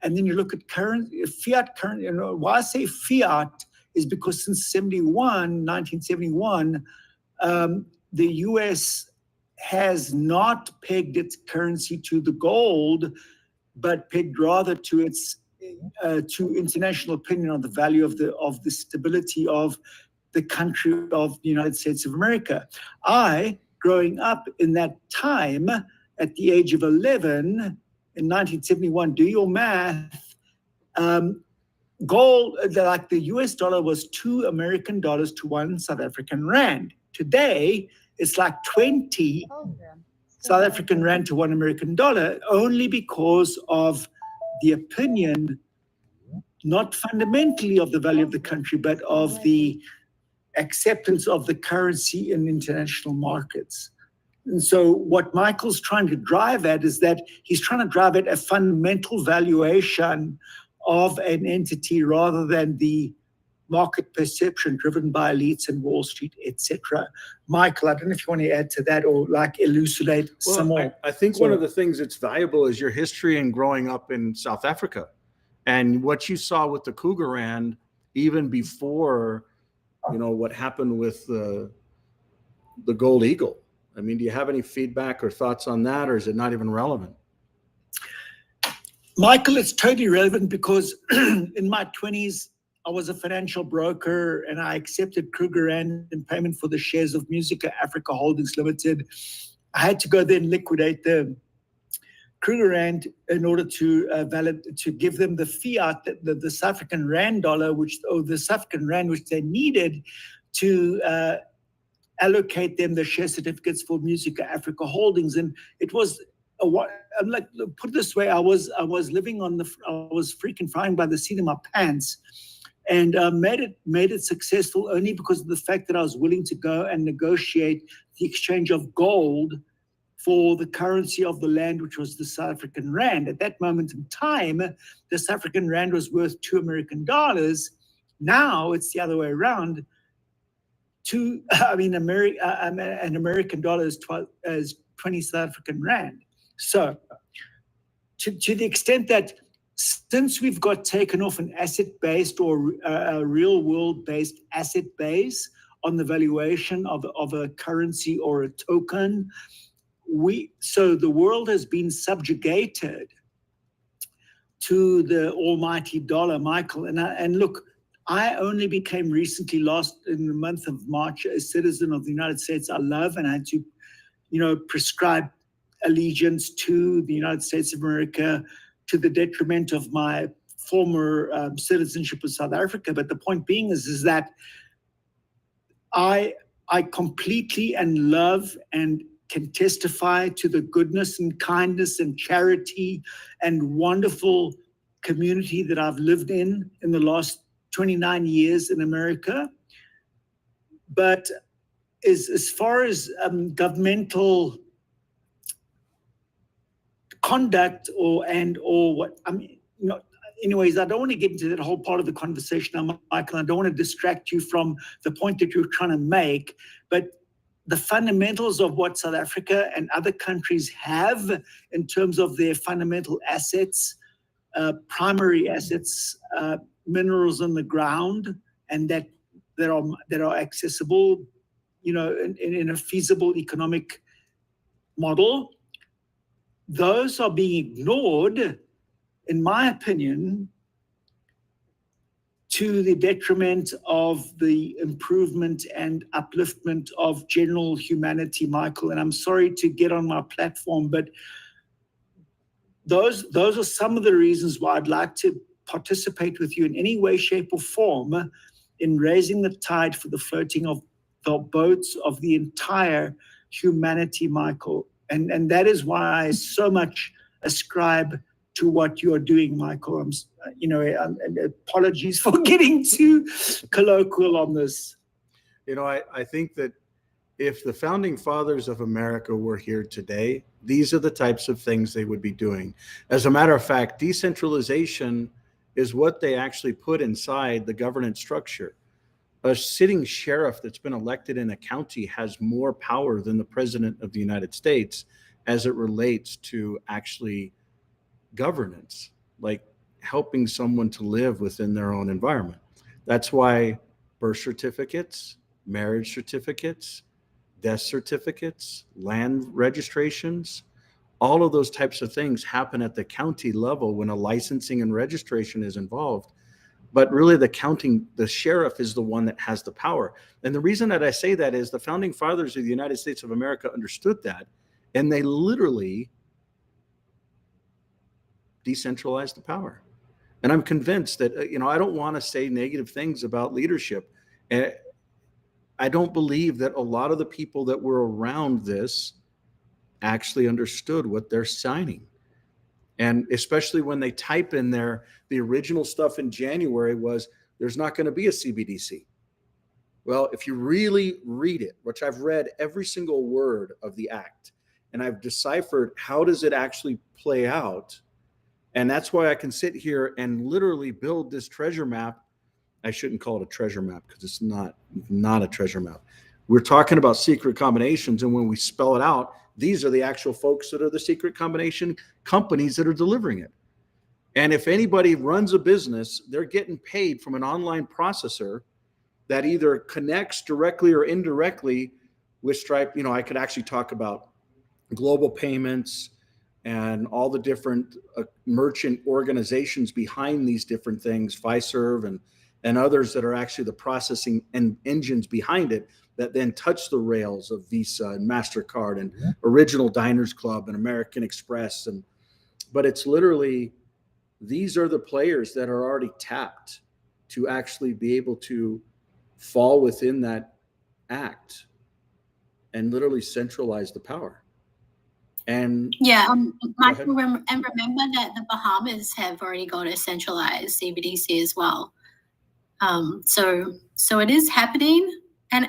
and then you look at fiat currency, why I say fiat is because since 1971, the US has not pegged its currency to the gold, but pegged rather to its to international opinion on the value of the stability of the country of the United States of America. I, growing up in that time, at the age of 11 in 1971, do your math, gold, like the US dollar was $2 American to 1 South African rand. Today, it's like 20 South African rand to 1 American dollar, only because of the opinion, not fundamentally of the value of the country, but of the acceptance of the currency in international markets. And so what Michael's trying to drive at is that he's trying to drive at a fundamental valuation of an entity rather than the market perception driven by elites and Wall Street, etc. Michael, I don't know if you want to add to that or like elucidate some more. I think one of the things that's valuable is your history and growing up in South Africa and what you saw with the Krugerrand even before, what happened with the Gold Eagle. I mean, do you have any feedback or thoughts on that, or is it not even relevant? Michael, it's totally relevant because in my 20s, I was a financial broker and I accepted Krugerrand in payment for the shares of Musica Africa Holdings Limited. I had to go then liquidate the Krugerrand in order to give them the fiat, the South African rand dollar, the South African rand, which they needed to allocate them the share certificates for Musica Africa Holdings. And it was I'm like, put it this way, I was freaking flying by the seat of my pants, and made it successful only because of the fact that I was willing to go and negotiate the exchange of gold for the currency of the land, which was the South African rand. At that moment in time, the South African rand was worth $2 American. Now it's the other way around. An American dollar is 20 South African rand. So to the extent that since we've got taken off an asset-based or a real-world-based asset base on the valuation of a currency or a token, so the world has been subjugated to the almighty dollar, Michael. And look, I only became recently, in the month of March, a citizen of the United States I love, and I had to, prescribe allegiance to the United States of America to the detriment of my former citizenship of South Africa. But the point being is that I completely and love and can testify to the goodness and kindness and charity and wonderful community that I've lived in the last 29 years in America. But as far as governmental conduct or what, I mean, anyways, I don't want to get into that whole part of the conversation, Michael. I don't want to distract you from the point that you're trying to make, but the fundamentals of what South Africa and other countries have in terms of their fundamental assets, primary assets, minerals in the ground, and that are accessible, in a feasible economic model. Those are being ignored, in my opinion, to the detriment of the improvement and upliftment of general humanity, Michael. And I'm sorry to get on my platform, but those are some of the reasons why I'd like to participate with you in any way, shape, or form in raising the tide for the floating of the boats of the entire humanity, Michael. And that is why I so much ascribe to what you're doing, Michael. And apologies for getting too colloquial on this. I think that if the founding fathers of America were here today, these are the types of things they would be doing. As a matter of fact, decentralization is what they actually put inside the governance structure. A sitting sheriff that's been elected in a county has more power than the president of the United States as it relates to actually governance, like helping someone to live within their own environment. That's why birth certificates, marriage certificates, death certificates, land registrations, all of those types of things happen at the county level when a licensing and registration is involved. But really the sheriff is the one that has the power. And the reason that I say that is the founding fathers of the United States of America understood that, and they literally decentralized the power. And I'm convinced that, I don't want to say negative things about leadership. I don't believe that a lot of the people that were around this actually understood what they're signing. And especially when they type in there, the original stuff in January was, there's not going to be a CBDC. Well, if you really read it, which I've read every single word of the act, and I've deciphered how does it actually play out. And that's why I can sit here and literally build this treasure map. I shouldn't call it a treasure map because it's not a treasure map. We're talking about secret combinations. And when we spell it out, these are the actual folks that are the secret combination companies that are delivering it. And if anybody runs a business, they're getting paid from an online processor that either connects directly or indirectly with Stripe. I could actually talk about global payments and all the different merchant organizations behind these different things, Fiserv and others that are actually the processing and engines behind it that then touch the rails of Visa and MasterCard and Original Diners Club and American Express. But it's literally, these are the players that are already tapped to actually be able to fall within that act and literally centralize the power. And yeah, Michael, and remember that the Bahamas have already got a centralized CBDC as well. So it is happening, and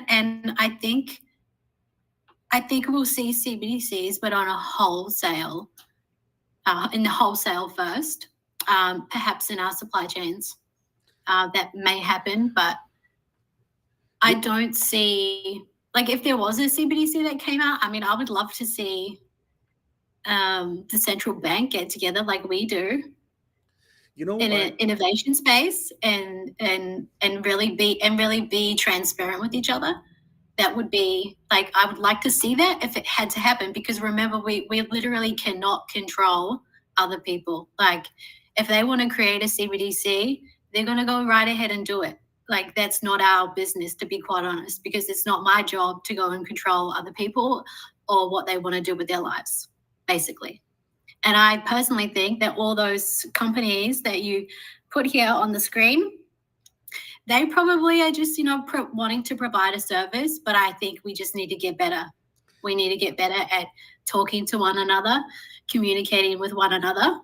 I think we'll see CBDCs, but on a wholesale, in the wholesale first, perhaps in our supply chains. That may happen, but I don't see, like, if there was a CBDC that came out, I mean, I would love to see the central bank get together like we do in an innovation space and really be transparent with each other. That would be, like, I would like to see that if it had to happen, because remember, we literally cannot control other people. Like, if they want to create a CBDC, they're going to go right ahead and do it. Like, that's not our business, to be quite honest, because it's not my job to go and control other people or what they want to do with their lives, basically. And I personally think that all those companies that you put here on the screen. They probably are just, wanting to provide a service, but I think we just need to get better. We need to get better at talking to one another, communicating with one another.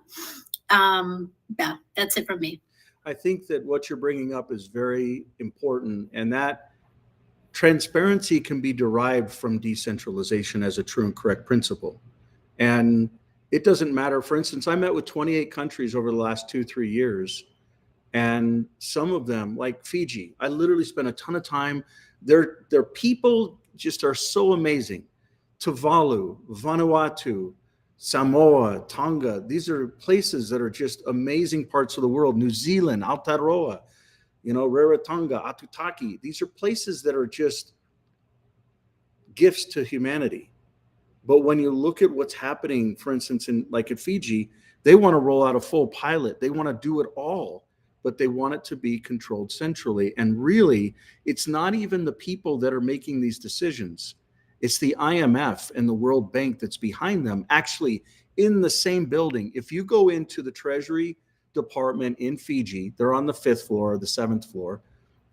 Yeah, that's it from me. I think that what you're bringing up is very important, and that transparency can be derived from decentralization as a true and correct principle. And it doesn't matter. For instance, I met with 28 countries over the last 2-3 years, and some of them, like Fiji, I literally spent a ton of time. Their people just are so amazing. Tuvalu, Vanuatu, Samoa, Tonga, these are places that are just amazing parts of the world. New Zealand, Aotearoa, Rarotonga, Atutaki. These are places that are just gifts to humanity. But when you look at what's happening, for instance, at Fiji, they want to roll out a full pilot. They want to do it all, but they want it to be controlled centrally. And really, it's not even the people that are making these decisions. It's the IMF and the World Bank that's behind them, actually in the same building. If you go into the Treasury Department in Fiji, they're on the 5th floor or the 7th floor.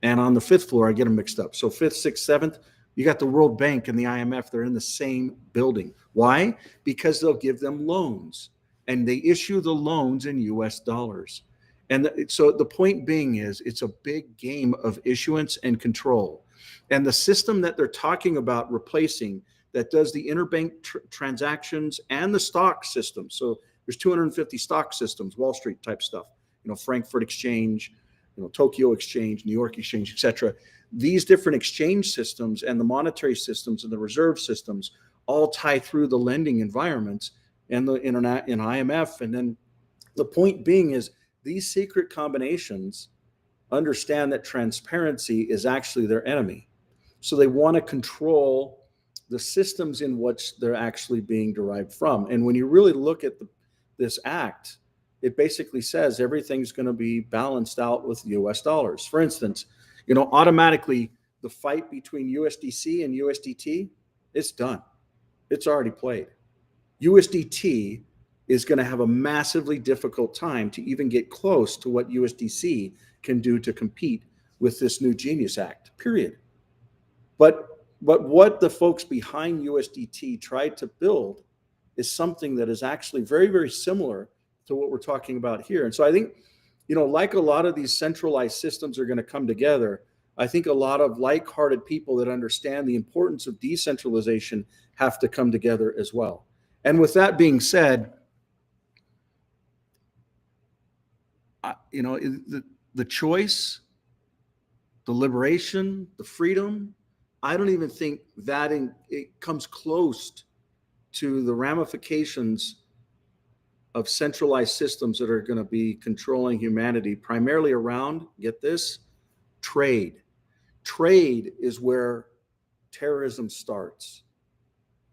And on the 5th floor, I get them mixed up. So 5th, 6th, 7th, you got the World Bank and the IMF. They're in the same building. Why? Because they'll give them loans, and they issue the loans in US dollars. And so the point being is, it's a big game of issuance and control. And the system that they're talking about replacing, that does the interbank transactions and the stock system. So there's 250 stock systems, Wall Street type stuff, Frankfurt Exchange, Tokyo Exchange, New York Exchange, etc. These different exchange systems and the monetary systems and the reserve systems all tie through the lending environments and the internet and IMF. And then the point being is, these secret combinations understand that transparency is actually their enemy. So they want to control the systems in which they're actually being derived from. And when you really look at this act, it basically says everything's going to be balanced out with US dollars. For instance, automatically the fight between USDC and USDT, it's done. It's already played. USDT is going to have a massively difficult time to even get close to what USDC can do to compete with this new Genius Act, period. But what the folks behind USDT tried to build is something that is actually very, very similar to what we're talking about here. And so I think, like a lot of these centralized systems are going to come together, I think a lot of like-hearted people that understand the importance of decentralization have to come together as well. And with that being said, the choice, the liberation, the freedom, I don't even think that it comes close to the ramifications of centralized systems that are going to be controlling humanity, primarily around, get this, trade. Trade is where terrorism starts.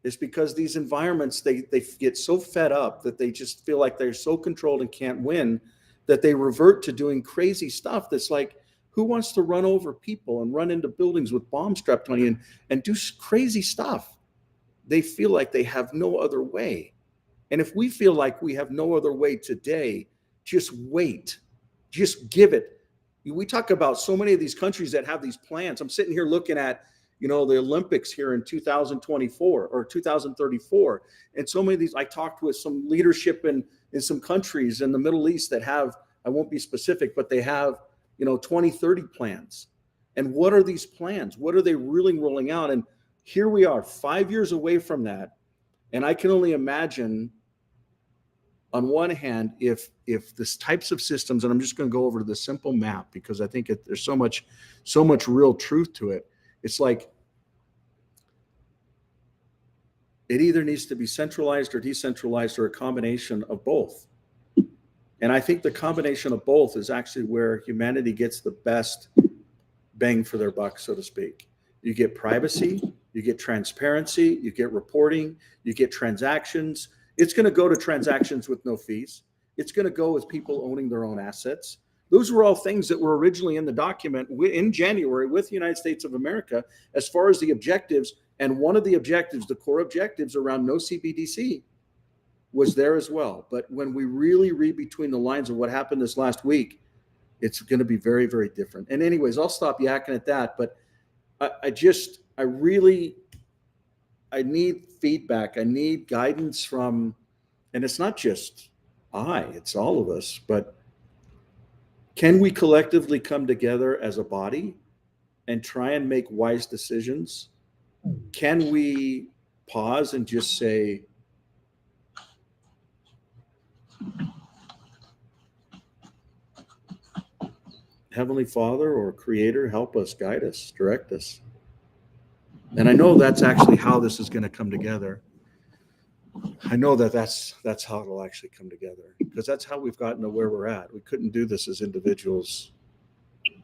It's because these environments, they get so fed up that they just feel like they're so controlled and can't win, that they revert to doing crazy stuff that's like, who wants to run over people and run into buildings with bombs strapped on you and do crazy stuff? They feel like they have no other way. And if we feel like we have no other way today, just wait. Just give it. We talk about so many of these countries that have these plans. I'm sitting here looking at, the Olympics here in 2024 or 2034. And so many of these, I talked with some leadership in some countries in the Middle East that have, I won't be specific, but they have, 2030 plans. And what are these plans? What are they really rolling out? And here we are 5 years away from that. And I can only imagine, on one hand, if this types of systems, and I'm just going to go over to the simple map because I think there's so much real truth to it. It's like it either needs to be centralized or decentralized or a combination of both. And I think the combination of both is actually where humanity gets the best bang for their buck, so to speak. You get privacy, you get transparency, you get reporting, you get transactions. It's going to go to transactions with no fees. It's going to go with people owning their own assets. Those were all things that were originally in the document in January with the United States of America as far as the objectives. And one of the objectives, the core objectives around no CBDC, was there as well. But when we really read between the lines of what happened this last week, It's going to be very, very different. And anyways, I'll stop yakking at that. But I need feedback. I need guidance from, and it's not just it's all of us, but can we collectively come together as a body and try and make wise decisions? Can we pause and just say, Heavenly Father or Creator, help us, guide us, direct us? And I know that's actually how this is going to come together. I know that's how it'll actually come together, because that's how we've gotten to where we're at. We couldn't do this as individuals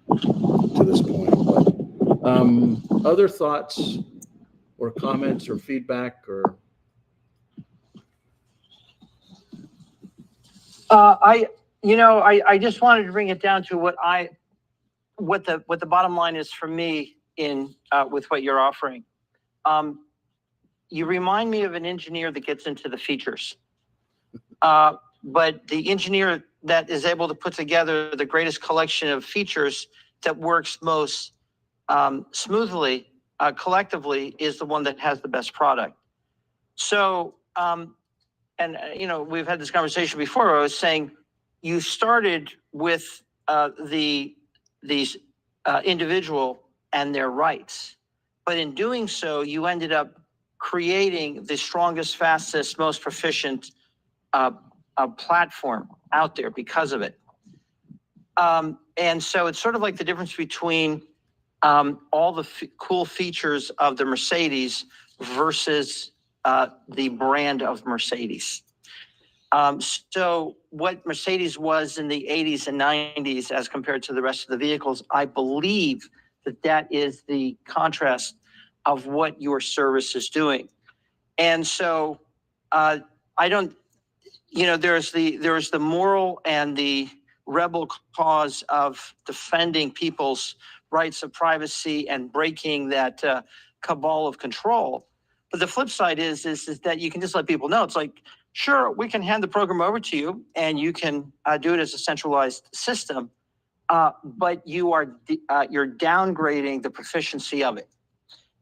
to this point. But other thoughts or comments or feedback or? I just wanted to bring it down to what the bottom line is for me in with what you're offering. You remind me of an engineer that gets into the features, but the engineer that is able to put together the greatest collection of features that works most smoothly collectively is the one that has the best product. So, we've had this conversation before. Where I was saying you started with these individual and their rights, but in doing so, you ended up creating the strongest, fastest, most proficient platform out there because of it. And so it's sort of like the difference between all the cool features of the Mercedes versus the brand of Mercedes. So what Mercedes was in the 80s and 90s as compared to the rest of the vehicles, I believe that is the contrast of what your service is doing. And so I don't, there's the moral and the rebel cause of defending people's rights of privacy and breaking that cabal of control. But the flip side is that you can just let people know. It's like, sure, we can hand the program over to you and you can do it as a centralized system, but you're downgrading the proficiency of it.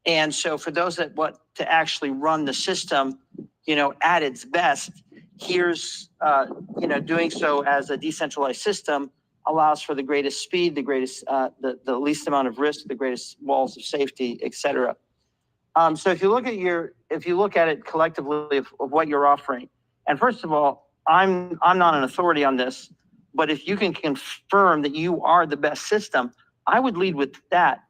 And so for those that want to actually run the system, at its best, here's, doing so as a decentralized system allows for the greatest speed, the greatest, the least amount of risk, the greatest walls of safety, et cetera. So if you look at it collectively of what you're offering, and first of all, I'm not an authority on this, but if you can confirm that you are the best system, I would lead with that.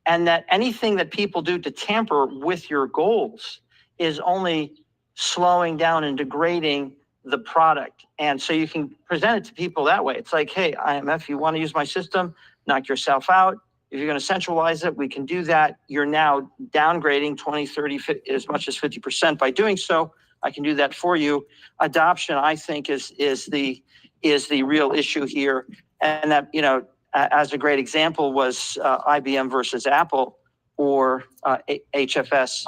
And that anything that people do to tamper with your goals is only slowing down and degrading the product. And so you can present it to people that way. It's like, hey, IMF, you want to use my system, knock yourself out. If you're going to centralize it, we can do that. You're now downgrading 20, 30, 50, as much as 50% by doing so. I can do that for you. Adoption, I think, is the real issue here. And that, as a great example was IBM versus Apple, or HFS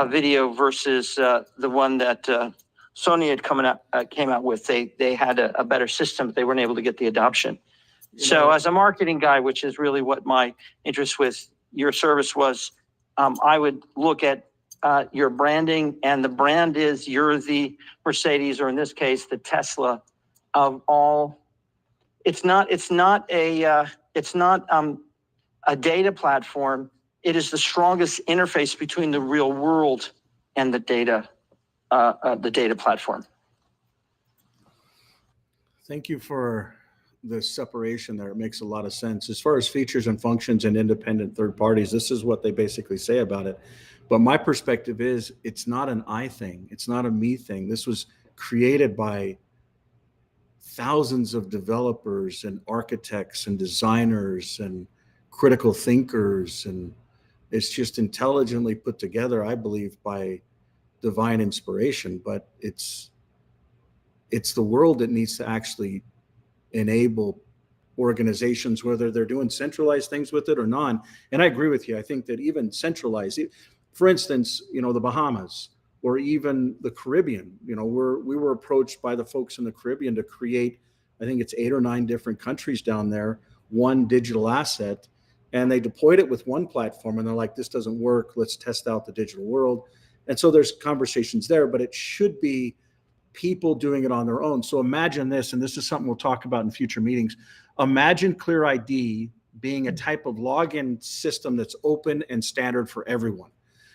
video versus the one that Sony had came out with. They had a better system, but they weren't able to get the adoption. So as a marketing guy, which is really what my interest with your service was, I would look at your branding, and the brand is you're the Mercedes, or in this case, the Tesla of all. It's not a data platform. It is the strongest interface between the real world and the data platform. Thank you for the separation there. It makes a lot of sense. As far as features and functions and independent third parties, this is what they basically say about it. But my perspective is it's not an I thing. It's not a me thing. This was created by thousands of developers and architects and designers and critical thinkers. And it's just intelligently put together, I believe, by divine inspiration. But it's the world that needs to actually enable organizations, whether they're doing centralized things with it or not. And I agree with you. I think that even centralized, for instance, the Bahamas or even the Caribbean, we were approached by the folks in the Caribbean to create I think it's 8 or 9 different countries down there, one digital asset. And they deployed it with one platform and they're like, this doesn't work. Let's test out the digital world. And so there's conversations there, but it should be people doing it on their own. So imagine this, and this is something we'll talk about in future meetings. Imagine Clear ID being a type of login system that's open and standard for everyone.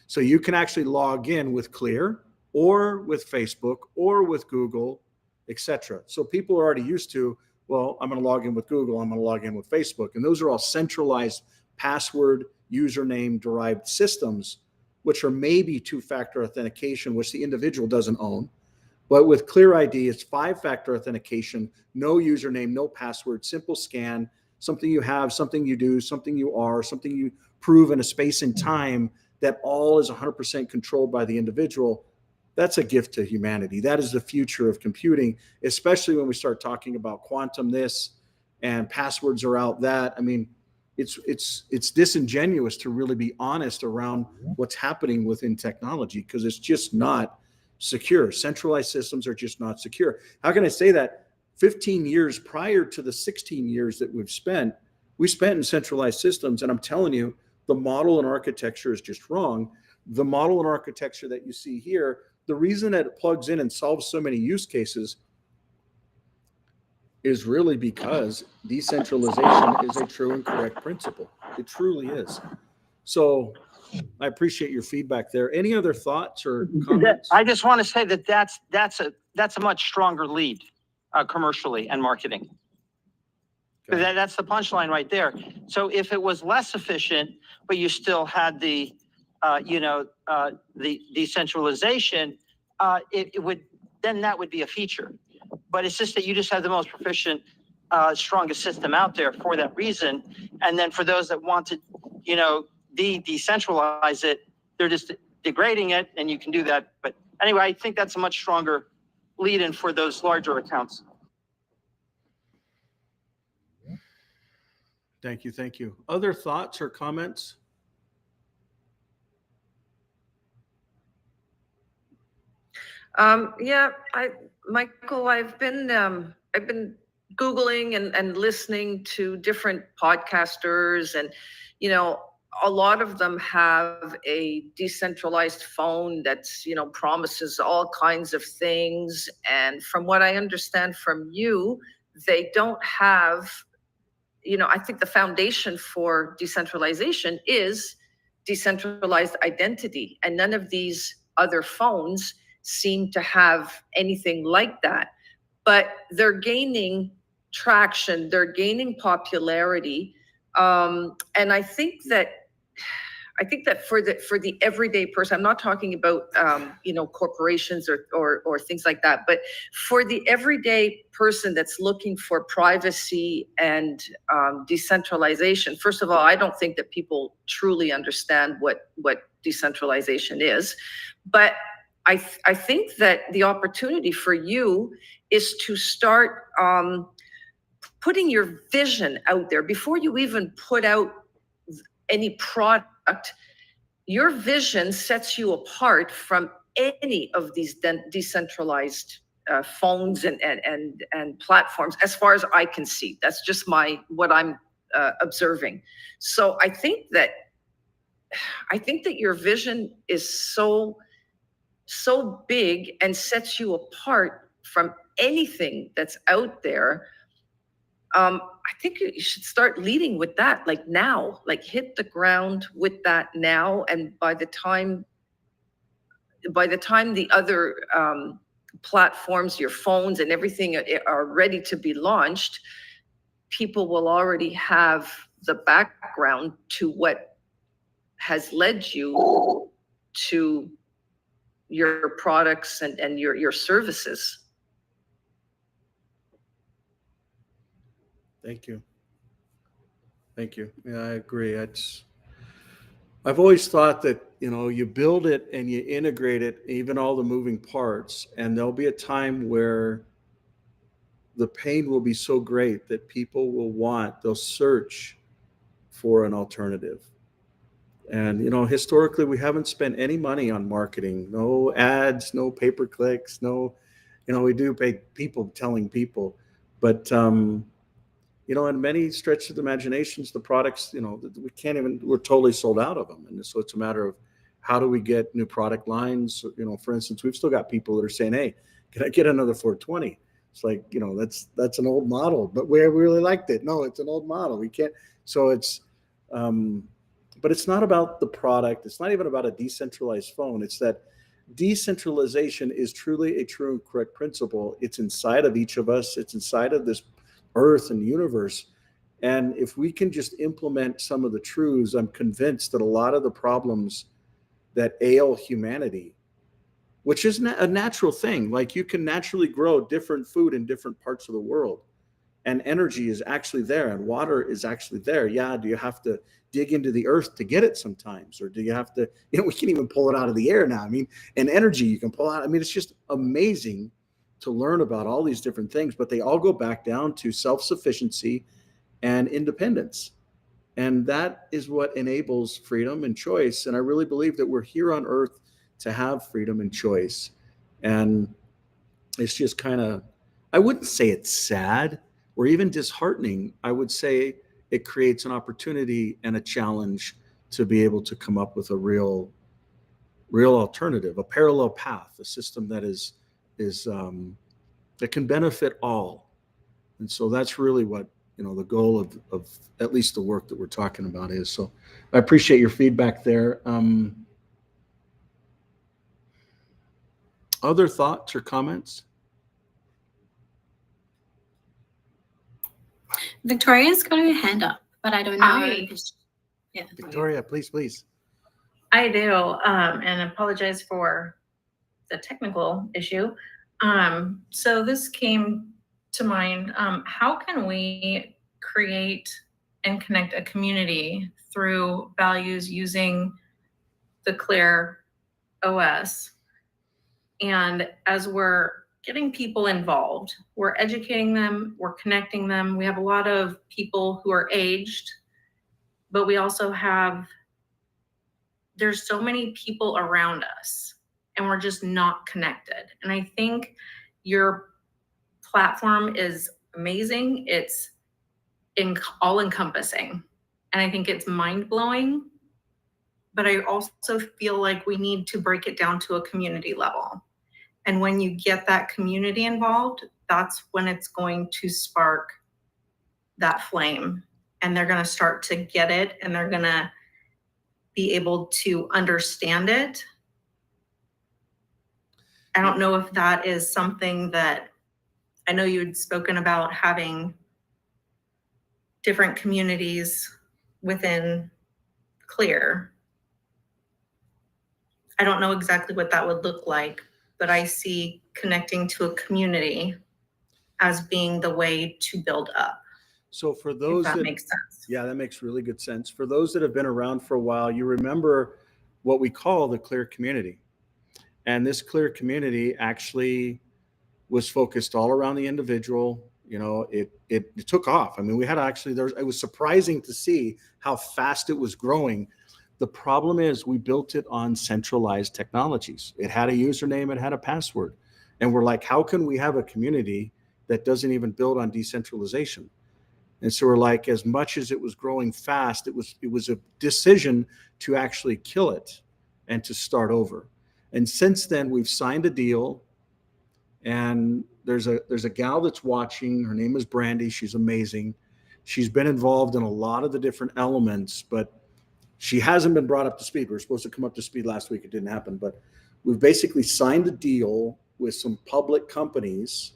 So you can actually log in with Clear or with Facebook or with Google, etc. So people are already used to, well, I'm going to log in with Google, I'm going to log in with Facebook. And those are all centralized password, username derived systems, which are maybe 2-factor authentication, which the individual doesn't own. But with Clear ID, it's 5-factor authentication, no username, no password, simple scan, something you have, something you do, something you are, something you prove in a space and time that all is 100% controlled by the individual. That's a gift to humanity. That is the future of computing, especially when we start talking about quantum this and passwords are out that. I mean, it's disingenuous to really be honest around what's happening within technology because it's just not secure. Centralized systems are just not secure. How can I say that? 15 years prior to the 16 years that we spent in centralized systems. And I'm telling you, the model and architecture is just wrong. The model and architecture that you see here, the reason that it plugs in and solves so many use cases is really because decentralization is a true and correct principle. It truly is. So I appreciate your feedback there. Any other thoughts or comments? I just want to say that that's a much stronger lead commercially and marketing. Okay. That's the punchline right there. So if it was less efficient, but you still had the decentralization, it would, then that would be a feature. But it's just that you just have the most proficient, strongest system out there for that reason. And then for those that want to, decentralize it, they're just degrading it, and you can do that. But anyway, I think that's a much stronger lead-in for those larger accounts. Thank you. Thank you. Other thoughts or comments? Michael, I've been Googling and listening to different podcasters, and a lot of them have a decentralized phone that's promises all kinds of things. And from what I understand from you, they don't have, I think the foundation for decentralization is decentralized identity, and none of these other phones seem to have anything like that. But they're gaining traction, they're gaining popularity, and I think that for the everyday person, I'm not talking about corporations or things like that, but for the everyday person that's looking for privacy and decentralization. First of all, I don't think that people truly understand what decentralization is, but I think that the opportunity for you is to start putting your vision out there before you even put out any product. Your vision sets you apart from any of these decentralized phones and platforms, as far as I can see. That's just what I'm observing. So I think that your vision is so big and sets you apart from anything that's out there. I think you should start leading with that, like now, like hit the ground with that now. And by the time the other platforms, your phones and everything are ready to be launched, people will already have the background to what has led you to your products and your services. Thank you. Thank you. Yeah, I agree. I've always thought that, you build it and you integrate it, even all the moving parts, and there'll be a time where the pain will be so great that people they'll search for an alternative. And, historically, we haven't spent any money on marketing, no ads, no pay-per-clicks, no, we do pay people telling people. But, you know, in many stretches of the imaginations, the products, you know, we can't even, we're totally sold out of them. And so it's a matter of how do we get new product lines? You know, for instance, we've still got people that are saying, hey, can I get another 420? It's like, you know, that's an old model, but we really liked it. No, it's an old model. We can't. So it's, but it's not about the product. It's not even about a decentralized phone. It's that decentralization is truly a true and correct principle. It's inside of each of us. It's inside of this earth and universe. And if we can just implement some of the truths, I'm convinced that a lot of the problems that ail humanity, which is a natural thing, like you can naturally grow different food in different parts of the world, and energy is actually there and water is actually there. Yeah, do you have to dig into the earth to get it sometimes? Or do you have to, you know, we can even pull it out of the air now. I mean, and energy you can pull out. I mean, it's just amazing to learn about all these different things, but they all go back down to self-sufficiency and independence. And that is what enables freedom and choice. And I really believe that we're here on earth to have freedom and choice. And it's just kind of, I wouldn't say it's sad or even disheartening. I would say it creates an opportunity and a challenge to be able to come up with a real alternative, a parallel path, a system that is that can benefit all. And so that's really what, you know, the goal of at least the work that we're talking about is. So I appreciate your feedback there. Other thoughts or comments? Victoria's got her hand up, but I don't know. Hi. Yeah. Victoria, please. I do, and apologize for the technical issue. So this came to mind. How can we create and connect a community through values using the Clear OS? And as we're getting people involved, we're educating them, we're connecting them. We have a lot of people who are aged, but we also have, there's so many people around us and we're just not connected. And I think your platform is amazing. It's all encompassing. And I think it's mind blowing, but I also feel like we need to break it down to a community level. And when you get that community involved, that's when it's going to spark that flame, and they're going to start to get it, and they're going to be able to understand it. I don't know if that is something that, I know you had spoken about having different communities within Clear. I don't know exactly what that would look like, but I see connecting to a community as being the way to build up. So for If those that makes sense. yeah, that makes really good sense. For those that have been around for a while, you remember what we call the Clear community. And this Clear community actually was focused all around the individual. You know, it took off. I mean, we had actually, it was surprising to see how fast it was growing. The problem is we built it on centralized technologies. It had a username, it had a password. And we're like, how can we have a community that doesn't even build on decentralization? And so we're like, as much as it was growing fast, it was a decision to actually kill it and to start over. And since then, we've signed a deal, and there's a gal that's watching. Her name is Brandy. She's amazing. She's been involved in a lot of the different elements, but she hasn't been brought up to speed. We were supposed to come up to speed last week. It didn't happen, but we've basically signed a deal with some public companies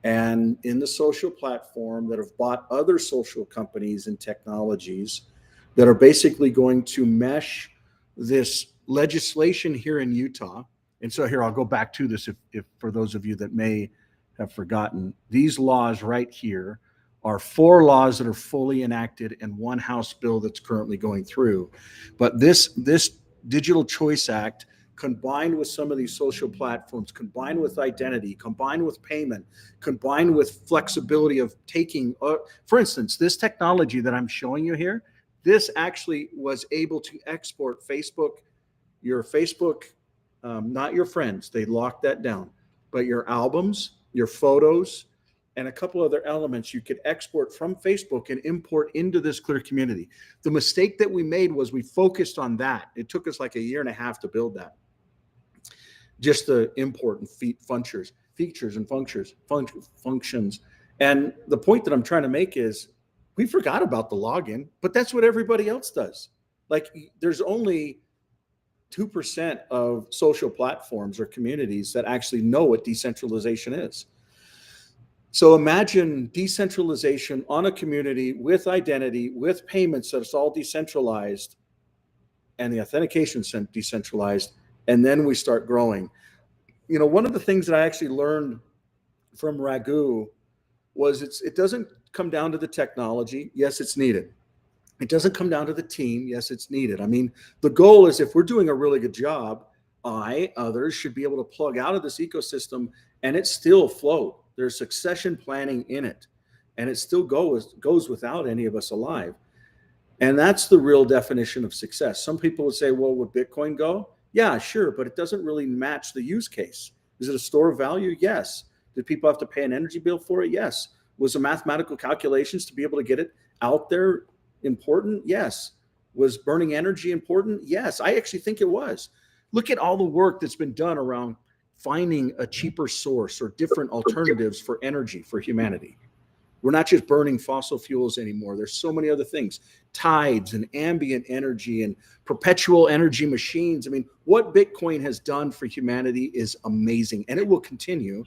and in the social platform that have bought other social companies and technologies that are basically going to mesh this legislation here in Utah. And so here, I'll go back to this if for those of you that may have forgotten, these laws right here are 4 laws that are fully enacted and 1 House bill that's currently going through. But this Digital Choice Act, combined with some of these social platforms, combined with identity, combined with payment, combined with flexibility of taking, for instance, this technology that I'm showing you here, this actually was able to export your Facebook, not your friends, they locked that down, but your albums, your photos, and a couple other elements you could export from Facebook and import into this Clear community. The mistake that we made was we focused on that. It took us like a year and a half to build that. Just the import and features and functions. And the point that I'm trying to make is we forgot about the login, but that's what everybody else does. Like there's only 2% of social platforms or communities that actually know what decentralization is. So imagine decentralization on a community with identity, with payments that's all decentralized and the authentication decentralized, and then we start growing. You know, one of the things that I actually learned from Raghu was it doesn't come down to the technology. Yes, it's needed. It doesn't come down to the team. Yes, it's needed. I mean, the goal is if we're doing a really good job, others should be able to plug out of this ecosystem and it still float. There's succession planning in it, and it still goes without any of us alive. And that's the real definition of success. Some people would say, well, would Bitcoin go? Yeah, sure, but it doesn't really match the use case. Is it a store of value? Yes. Did people have to pay an energy bill for it? Yes. Was the mathematical calculations to be able to get it out there important? Yes. Was burning energy important? Yes. I actually think it was. Look at all the work that's been done around finding a cheaper source or different alternatives for energy for humanity. We're not just burning fossil fuels anymore. There's so many other things, tides and ambient energy and perpetual energy machines. I mean, what Bitcoin has done for humanity is amazing, and it will continue.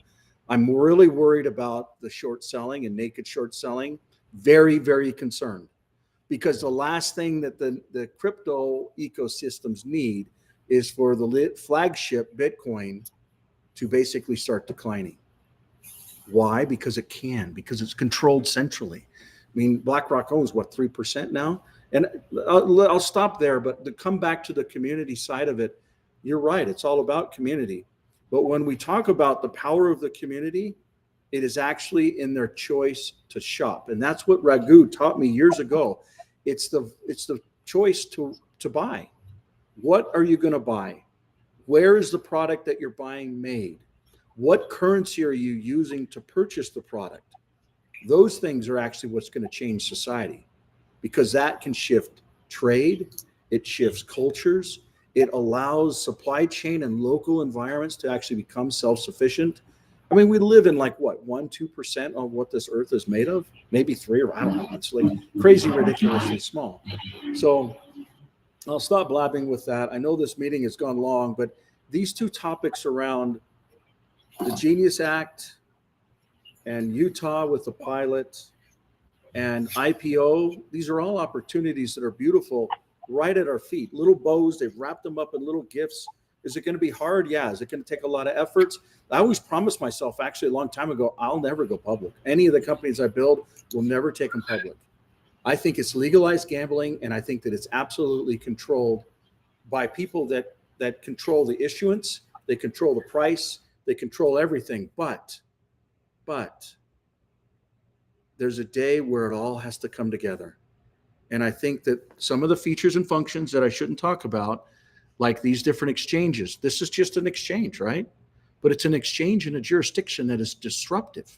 I'm really worried about the short selling and naked short selling. Very, very concerned, because the last thing that the crypto ecosystems need is for the flagship Bitcoin to basically start declining. Why? Because it's controlled centrally. I mean, BlackRock owns what, 3% now? And I'll stop there, but to come back to the community side of it, you're right. It's all about community. But when we talk about the power of the community, it is actually in their choice to shop. And that's what Raghu taught me years ago. It's the choice to buy. What are you going to buy? Where is the product that you're buying made? What currency are you using to purchase the product? Those things are actually what's going to change society, because that can shift trade, it shifts cultures, it allows supply chain and local environments to actually become self-sufficient. I mean, we live in like what, 1-2% of what this earth is made of, maybe 3, or I don't know. It's like crazy, ridiculously small. So I'll stop blabbing with that. I know this meeting has gone long, but these two topics around the Genius Act and Utah with the pilot and IPO, these are all opportunities that are beautiful right at our feet. Little bows, they've wrapped them up in little gifts. Is it going to be hard? Yeah. Is it going to take a lot of efforts? I always promised myself, actually a long time ago, I'll never go public. Any of the companies I build will never take them public. I think it's legalized gambling, and I think that it's absolutely controlled by people that control the issuance, they control the price, they control everything. But there's a day where it all has to come together. And I think that some of the features and functions that I shouldn't talk about, like these different exchanges, this is just an exchange, right? But it's an exchange in a jurisdiction that is disruptive.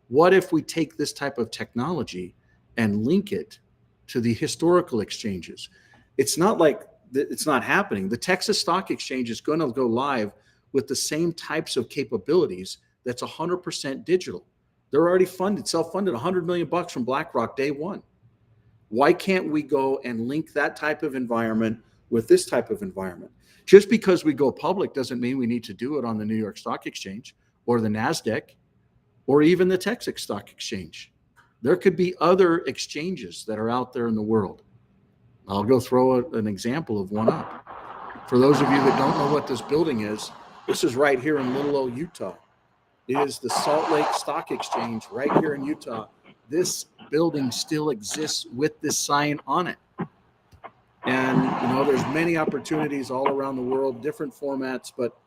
What if we take this type of technology and link it to the historical exchanges? It's not like it's not happening. The Texas Stock Exchange is going to go live with the same types of capabilities. That's 100% digital. They're already funded, self-funded, $100 million from BlackRock day one. Why can't we go and link that type of environment with this type of environment? Just because we go public doesn't mean we need to do it on the New York Stock Exchange or the NASDAQ or even the Texas Stock Exchange. There could be other exchanges that are out there in the world. I'll go throw an example of one up. For those of you that don't know what this building is, this is right here in Little old Utah. It is the Salt Lake Stock Exchange right here in Utah. This building still exists with this sign on it. And, you know, there's many opportunities all around the world, different formats, but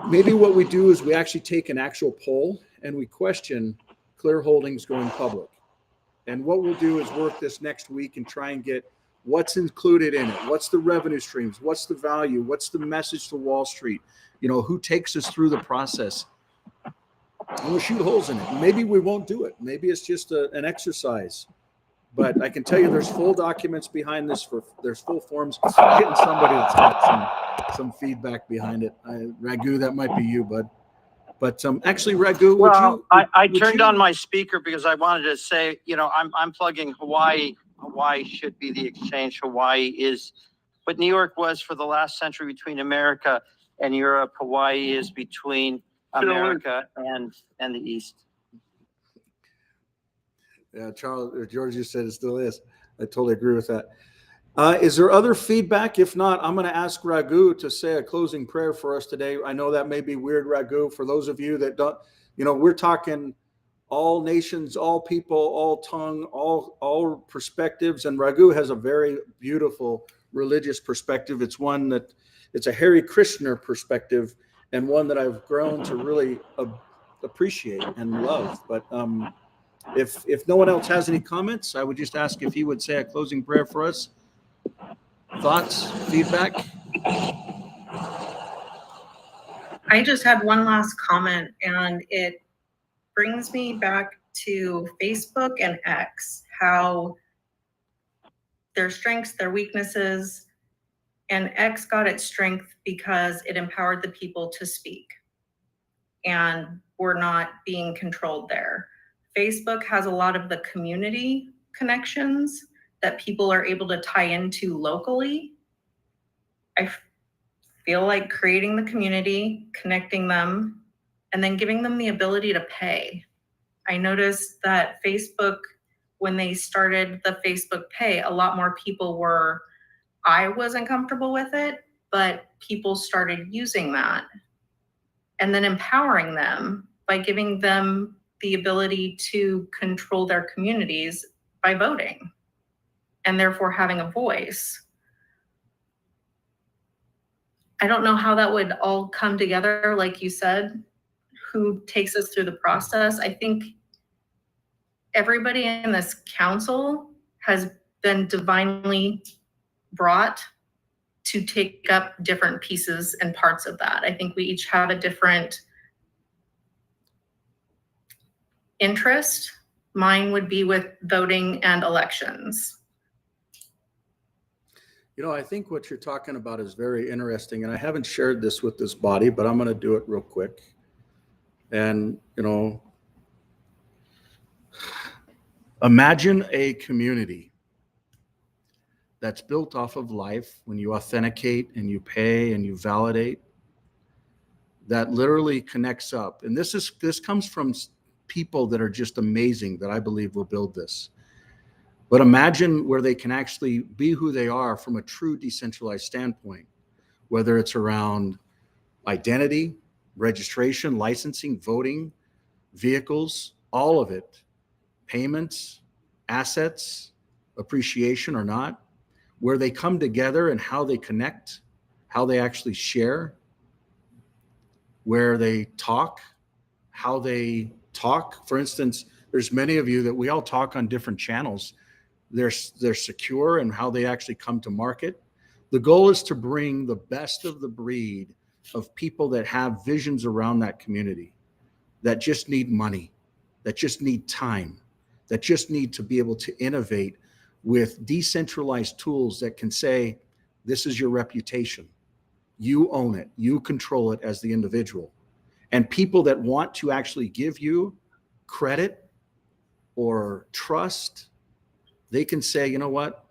maybe what we do is we actually take an actual poll and we question Clear Holdings going public. And what we'll do is work this next week and try and get what's included in it. What's the revenue streams? What's the value? What's the message to Wall Street? You know, who takes us through the process? and we'll shoot holes in it. Maybe we won't do it. Maybe it's just an exercise. But I can tell you there's full documents behind this. There's full forms. I'm getting somebody that's got some feedback behind it. Raghu, that might be you, bud. But actually, Raghu, would Well, you? I would turned you- on my speaker because I wanted to say, I'm plugging Hawaii. Hawaii should be the exchange. Hawaii is what New York was for the last century between America and Europe. Hawaii is between America and the East. Yeah, George just said it still is. I totally agree with that. Is there other feedback? If not, I'm going to ask Raghu to say a closing prayer for us today. I know that may be weird, Raghu, for those of you that don't, we're talking all nations, all people, all tongue, all perspectives. And Raghu has a very beautiful religious perspective. It's one that it's a Hare Krishna perspective, and one that I've grown to really appreciate and love. But if no one else has any comments, I would just ask if he would say a closing prayer for us. Thoughts, feedback? I just had one last comment, and it brings me back to Facebook and X, how their strengths, their weaknesses, and X got its strength because it empowered the people to speak, and we're not being controlled there. Facebook has a lot of the community connections that people are able to tie into locally. I feel like creating the community, connecting them, and then giving them the ability to pay. I noticed that Facebook, when they started the Facebook Pay, a lot more people were, I wasn't comfortable with it, but people started using that. And then empowering them by giving them the ability to control their communities by voting, and therefore having a voice. I don't know how that would all come together, like you said, who takes us through the process. I think everybody in this council has been divinely brought to take up different pieces and parts of that. I think we each have a different interest. Mine would be with voting and elections. I think what you're talking about is very interesting, and I haven't shared this with this body, but I'm going to do it real quick. And, imagine a community that's built off of life when you authenticate and you pay and you validate, that literally connects up. And this comes from people that are just amazing that I believe will build this. But imagine where they can actually be who they are from a true decentralized standpoint, whether it's around identity, registration, licensing, voting, vehicles, all of it, payments, assets, appreciation or not, where they come together and how they connect, how they actually share, where they talk, how they talk. For instance, there's many of you that we all talk on different channels. They're secure in how they actually come to market. The goal is to bring the best of the breed of people that have visions around that community, that just need money, that just need time, that just need to be able to innovate with decentralized tools that can say, this is your reputation. You own it. You control it as the individual. And people that want to actually give you credit or trust, they can say, you know what?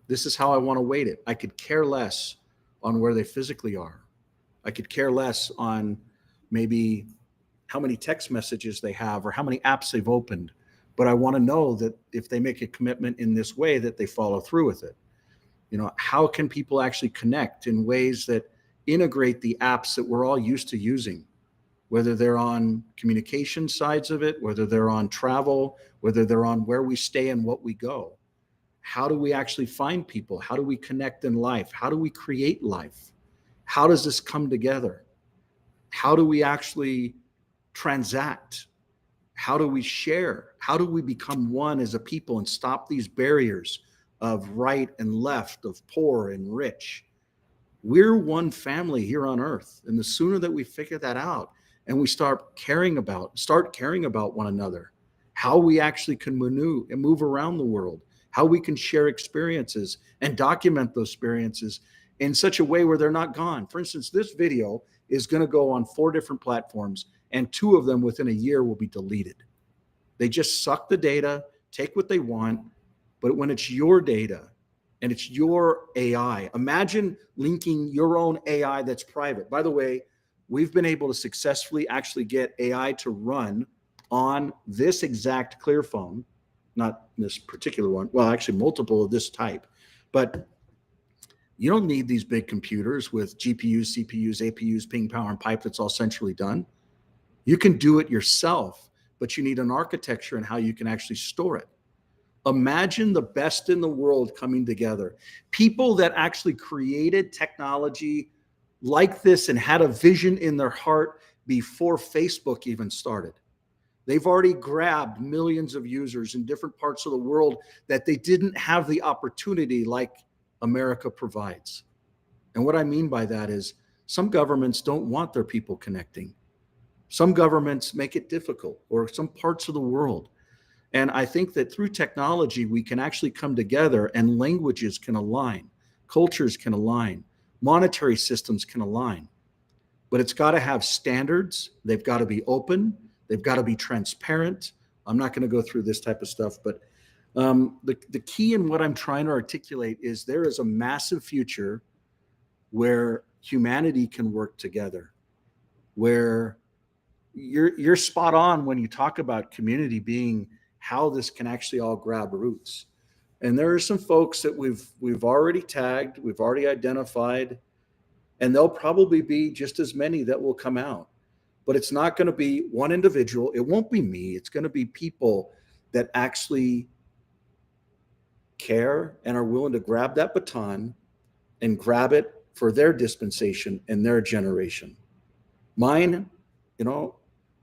This is how I want to weight it. I could care less on where they physically are. I could care less on maybe how many text messages they have or how many apps they've opened. But I want to know that if they make a commitment in this way, that they follow through with it. How can people actually connect in ways that integrate the apps that we're all used to using, whether they're on communication sides of it, whether they're on travel, whether they're on where we stay and what we go. How do we actually find people? How do we connect in life? How do we create life? How does this come together? How do we actually transact? How do we share? How do we become one as a people and stop these barriers of right and left, of poor and rich? We're one family here on earth. And the sooner that we figure that out and we start caring about one another, how we actually can maneuver and move around the world, how we can share experiences and document those experiences in such a way where they're not gone. For instance, this video is going to go on 4 different platforms, and 2 of them within a year will be deleted. They just suck the data, take what they want, but when it's your data and it's your AI, imagine linking your own AI that's private. By the way, we've been able to successfully actually get AI to run on this exact Clearphone, not this particular one, well, actually multiple of this type, but you don't need these big computers with GPUs, CPUs, APUs, ping, power, and pipe that's all centrally done. You can do it yourself, but you need an architecture and how you can actually store it. Imagine the best in the world coming together. People that actually created technology like this and had a vision in their heart before Facebook even started. They've already grabbed millions of users in different parts of the world that they didn't have the opportunity like America provides. And what I mean by that is some governments don't want their people connecting. Some governments make it difficult, or some parts of the world. And I think that through technology, we can actually come together and languages can align, cultures can align, monetary systems can align. But it's got to have standards. They've got to be open. They've got to be transparent. I'm not going to go through this type of stuff, but the key in what I'm trying to articulate is there is a massive future where humanity can work together, where you're spot on when you talk about community being how this can actually all grab roots. And there are some folks that we've already tagged, we've already identified, and there'll probably be just as many that will come out. But it's not going to be one individual. It won't be me. It's going to be people that actually care and are willing to grab that baton and grab it for their dispensation and their generation. Mine,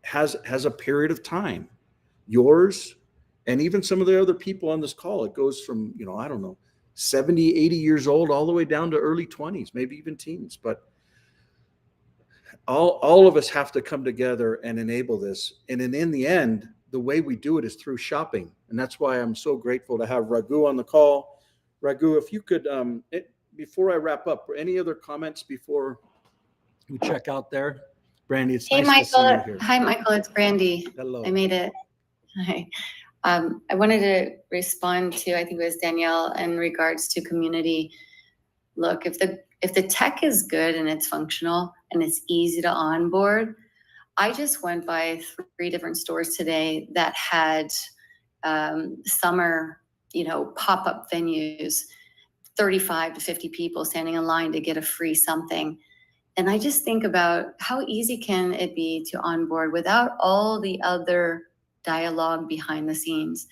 has a period of time. Yours, and even some of the other people on this call, it goes from, 70, 80 years old, all the way down to early 20s, maybe even teens. But all of us have to come together and enable this. And in the end, the way we do it is through shopping. And that's why I'm so grateful to have Raghu on the call. Raghu, if you could, before I wrap up, any other comments before we check out there? Brandy, it's Hey, nice to see you Michael. here. Hi, Michael. It's Brandy. Hello. I made it. Hi. I wanted to respond to, I think it was Danielle, in regards to community. Look, if the tech is good and it's functional and it's easy to onboard, I just went by 3 different stores today that had summer, pop-up venues, 35 to 50 people standing in line to get a free something. And I just think about how easy can it be to onboard without all the other dialogue behind the scenes.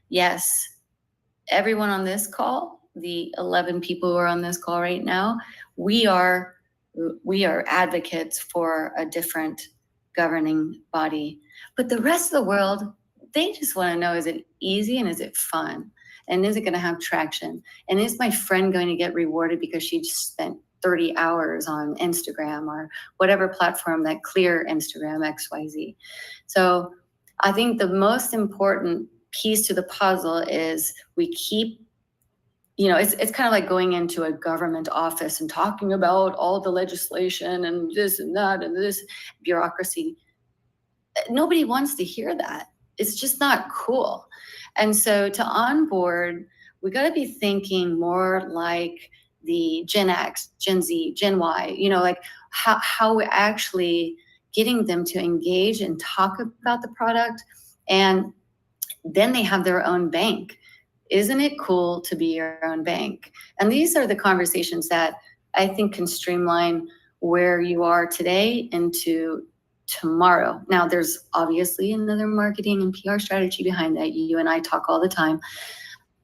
Yes, everyone on this call, the 11 people who are on this call right now, we are advocates for a different governing body. But the rest of the world, they just want to know, is it easy and is it fun? And is it going to have traction? And is my friend going to get rewarded because she just spent 30 hours on Instagram or whatever platform that clear Instagram XYZ. So I think the most important piece to the puzzle is we keep, it's kind of like going into a government office and talking about all the legislation and this and that and this bureaucracy. Nobody wants to hear that. It's just not cool. And so to onboard, we got to be thinking more like the Gen X, Gen Z, Gen Y, like how we're actually getting them to engage and talk about the product. And then they have their own bank. Isn't it cool to be your own bank? And these are the conversations that I think can streamline where you are today into tomorrow. Now, there's obviously another marketing and PR strategy behind that. You and I talk all the time.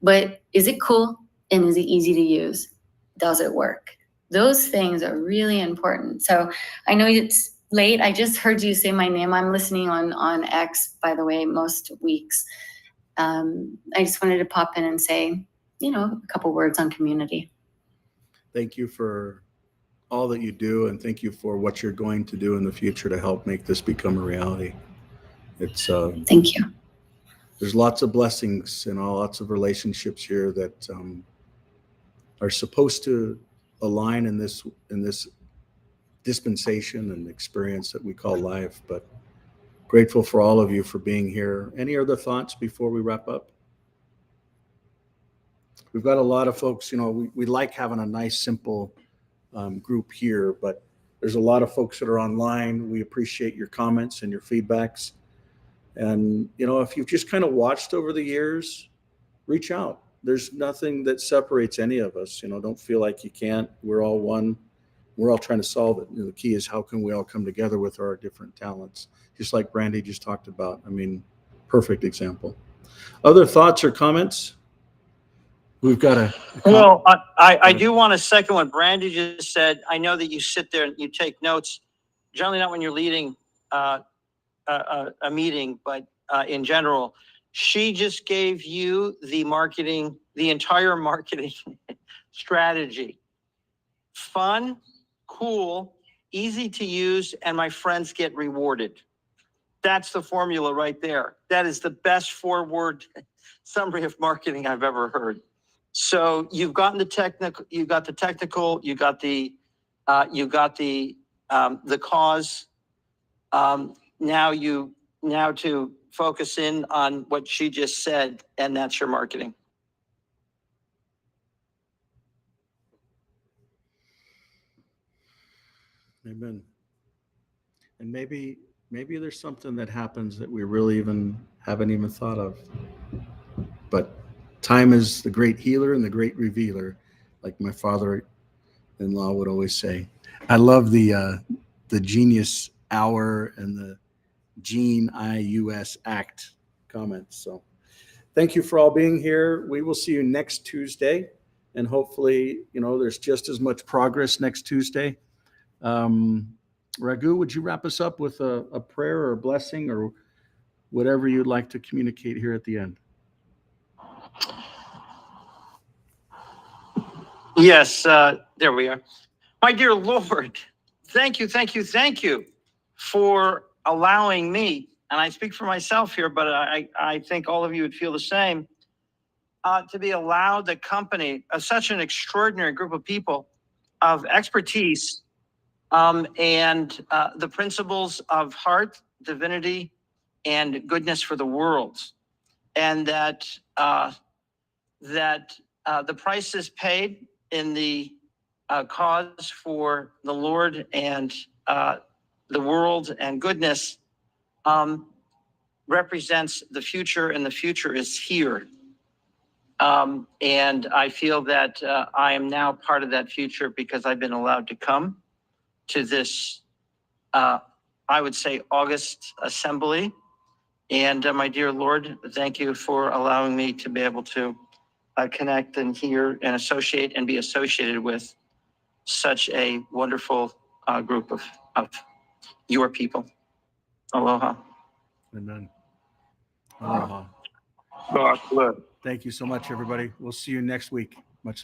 But is it cool and is it easy to use? Does it work? Those things are really important. So I know it's late. I just heard you say my name. I'm listening on X, by the way, most weeks. I just wanted to pop in and say, a couple words on community. Thank you for all that you do, and thank you for what you're going to do in the future to help make this become a reality. It's Thank you. there's lots of blessings and lots of relationships here that are supposed to align in this dispensation and experience that we call life. But grateful for all of you for being here. Any other thoughts before we wrap up? We've got a lot of folks, we like having a nice, simple group here, but there's a lot of folks that are online. We appreciate your comments and your feedbacks. And, if you've just kind of watched over the years, reach out. There's nothing that separates any of us. Don't feel like you can't. We're all one. We're all trying to solve it. The key is how can we all come together with our different talents, just like Brandy just talked about. Perfect example. Other thoughts or comments? We've got a Well, I do want to second what Brandy just said. I know that you sit there and you take notes, generally not when you're leading a meeting, but in general. She just gave you the entire marketing strategy. Fun, cool, easy to use, and my friends get rewarded. That's the formula right there. That is the best 4-word summary of marketing I've ever heard. So you've gotten the technical, you got the technical, you got the cause. Now to focus in on what she just said, and that's your marketing. Amen. And maybe there's something that happens that we really haven't even thought of. But time is the great healer and the great revealer, like my father-in-law would always say. I love the genius hour and the GENIUS Act comments. So thank you for all being here. We will see you next Tuesday, and hopefully, there's just as much progress next Tuesday. Raghu, would you wrap us up with a prayer or a blessing or whatever you'd like to communicate here at the end? Yes, there we are. My dear Lord, thank you for allowing me, and I speak for myself here, but I think all of you would feel the same, to be allowed the company of such an extraordinary group of people of expertise and the principles of heart, divinity, and goodness for the world. And that the price is paid in the cause for the Lord and the world and goodness represents the future, and the future is here. And I feel that I am now part of that future because I've been allowed to come to this, I would say, August assembly. And my dear Lord, thank you for allowing me to be able to connect and hear and associate and be associated with such a wonderful group of your people. Aloha. Amen. Aloha. God bless. Thank you so much, everybody. We'll see you next week. Much love.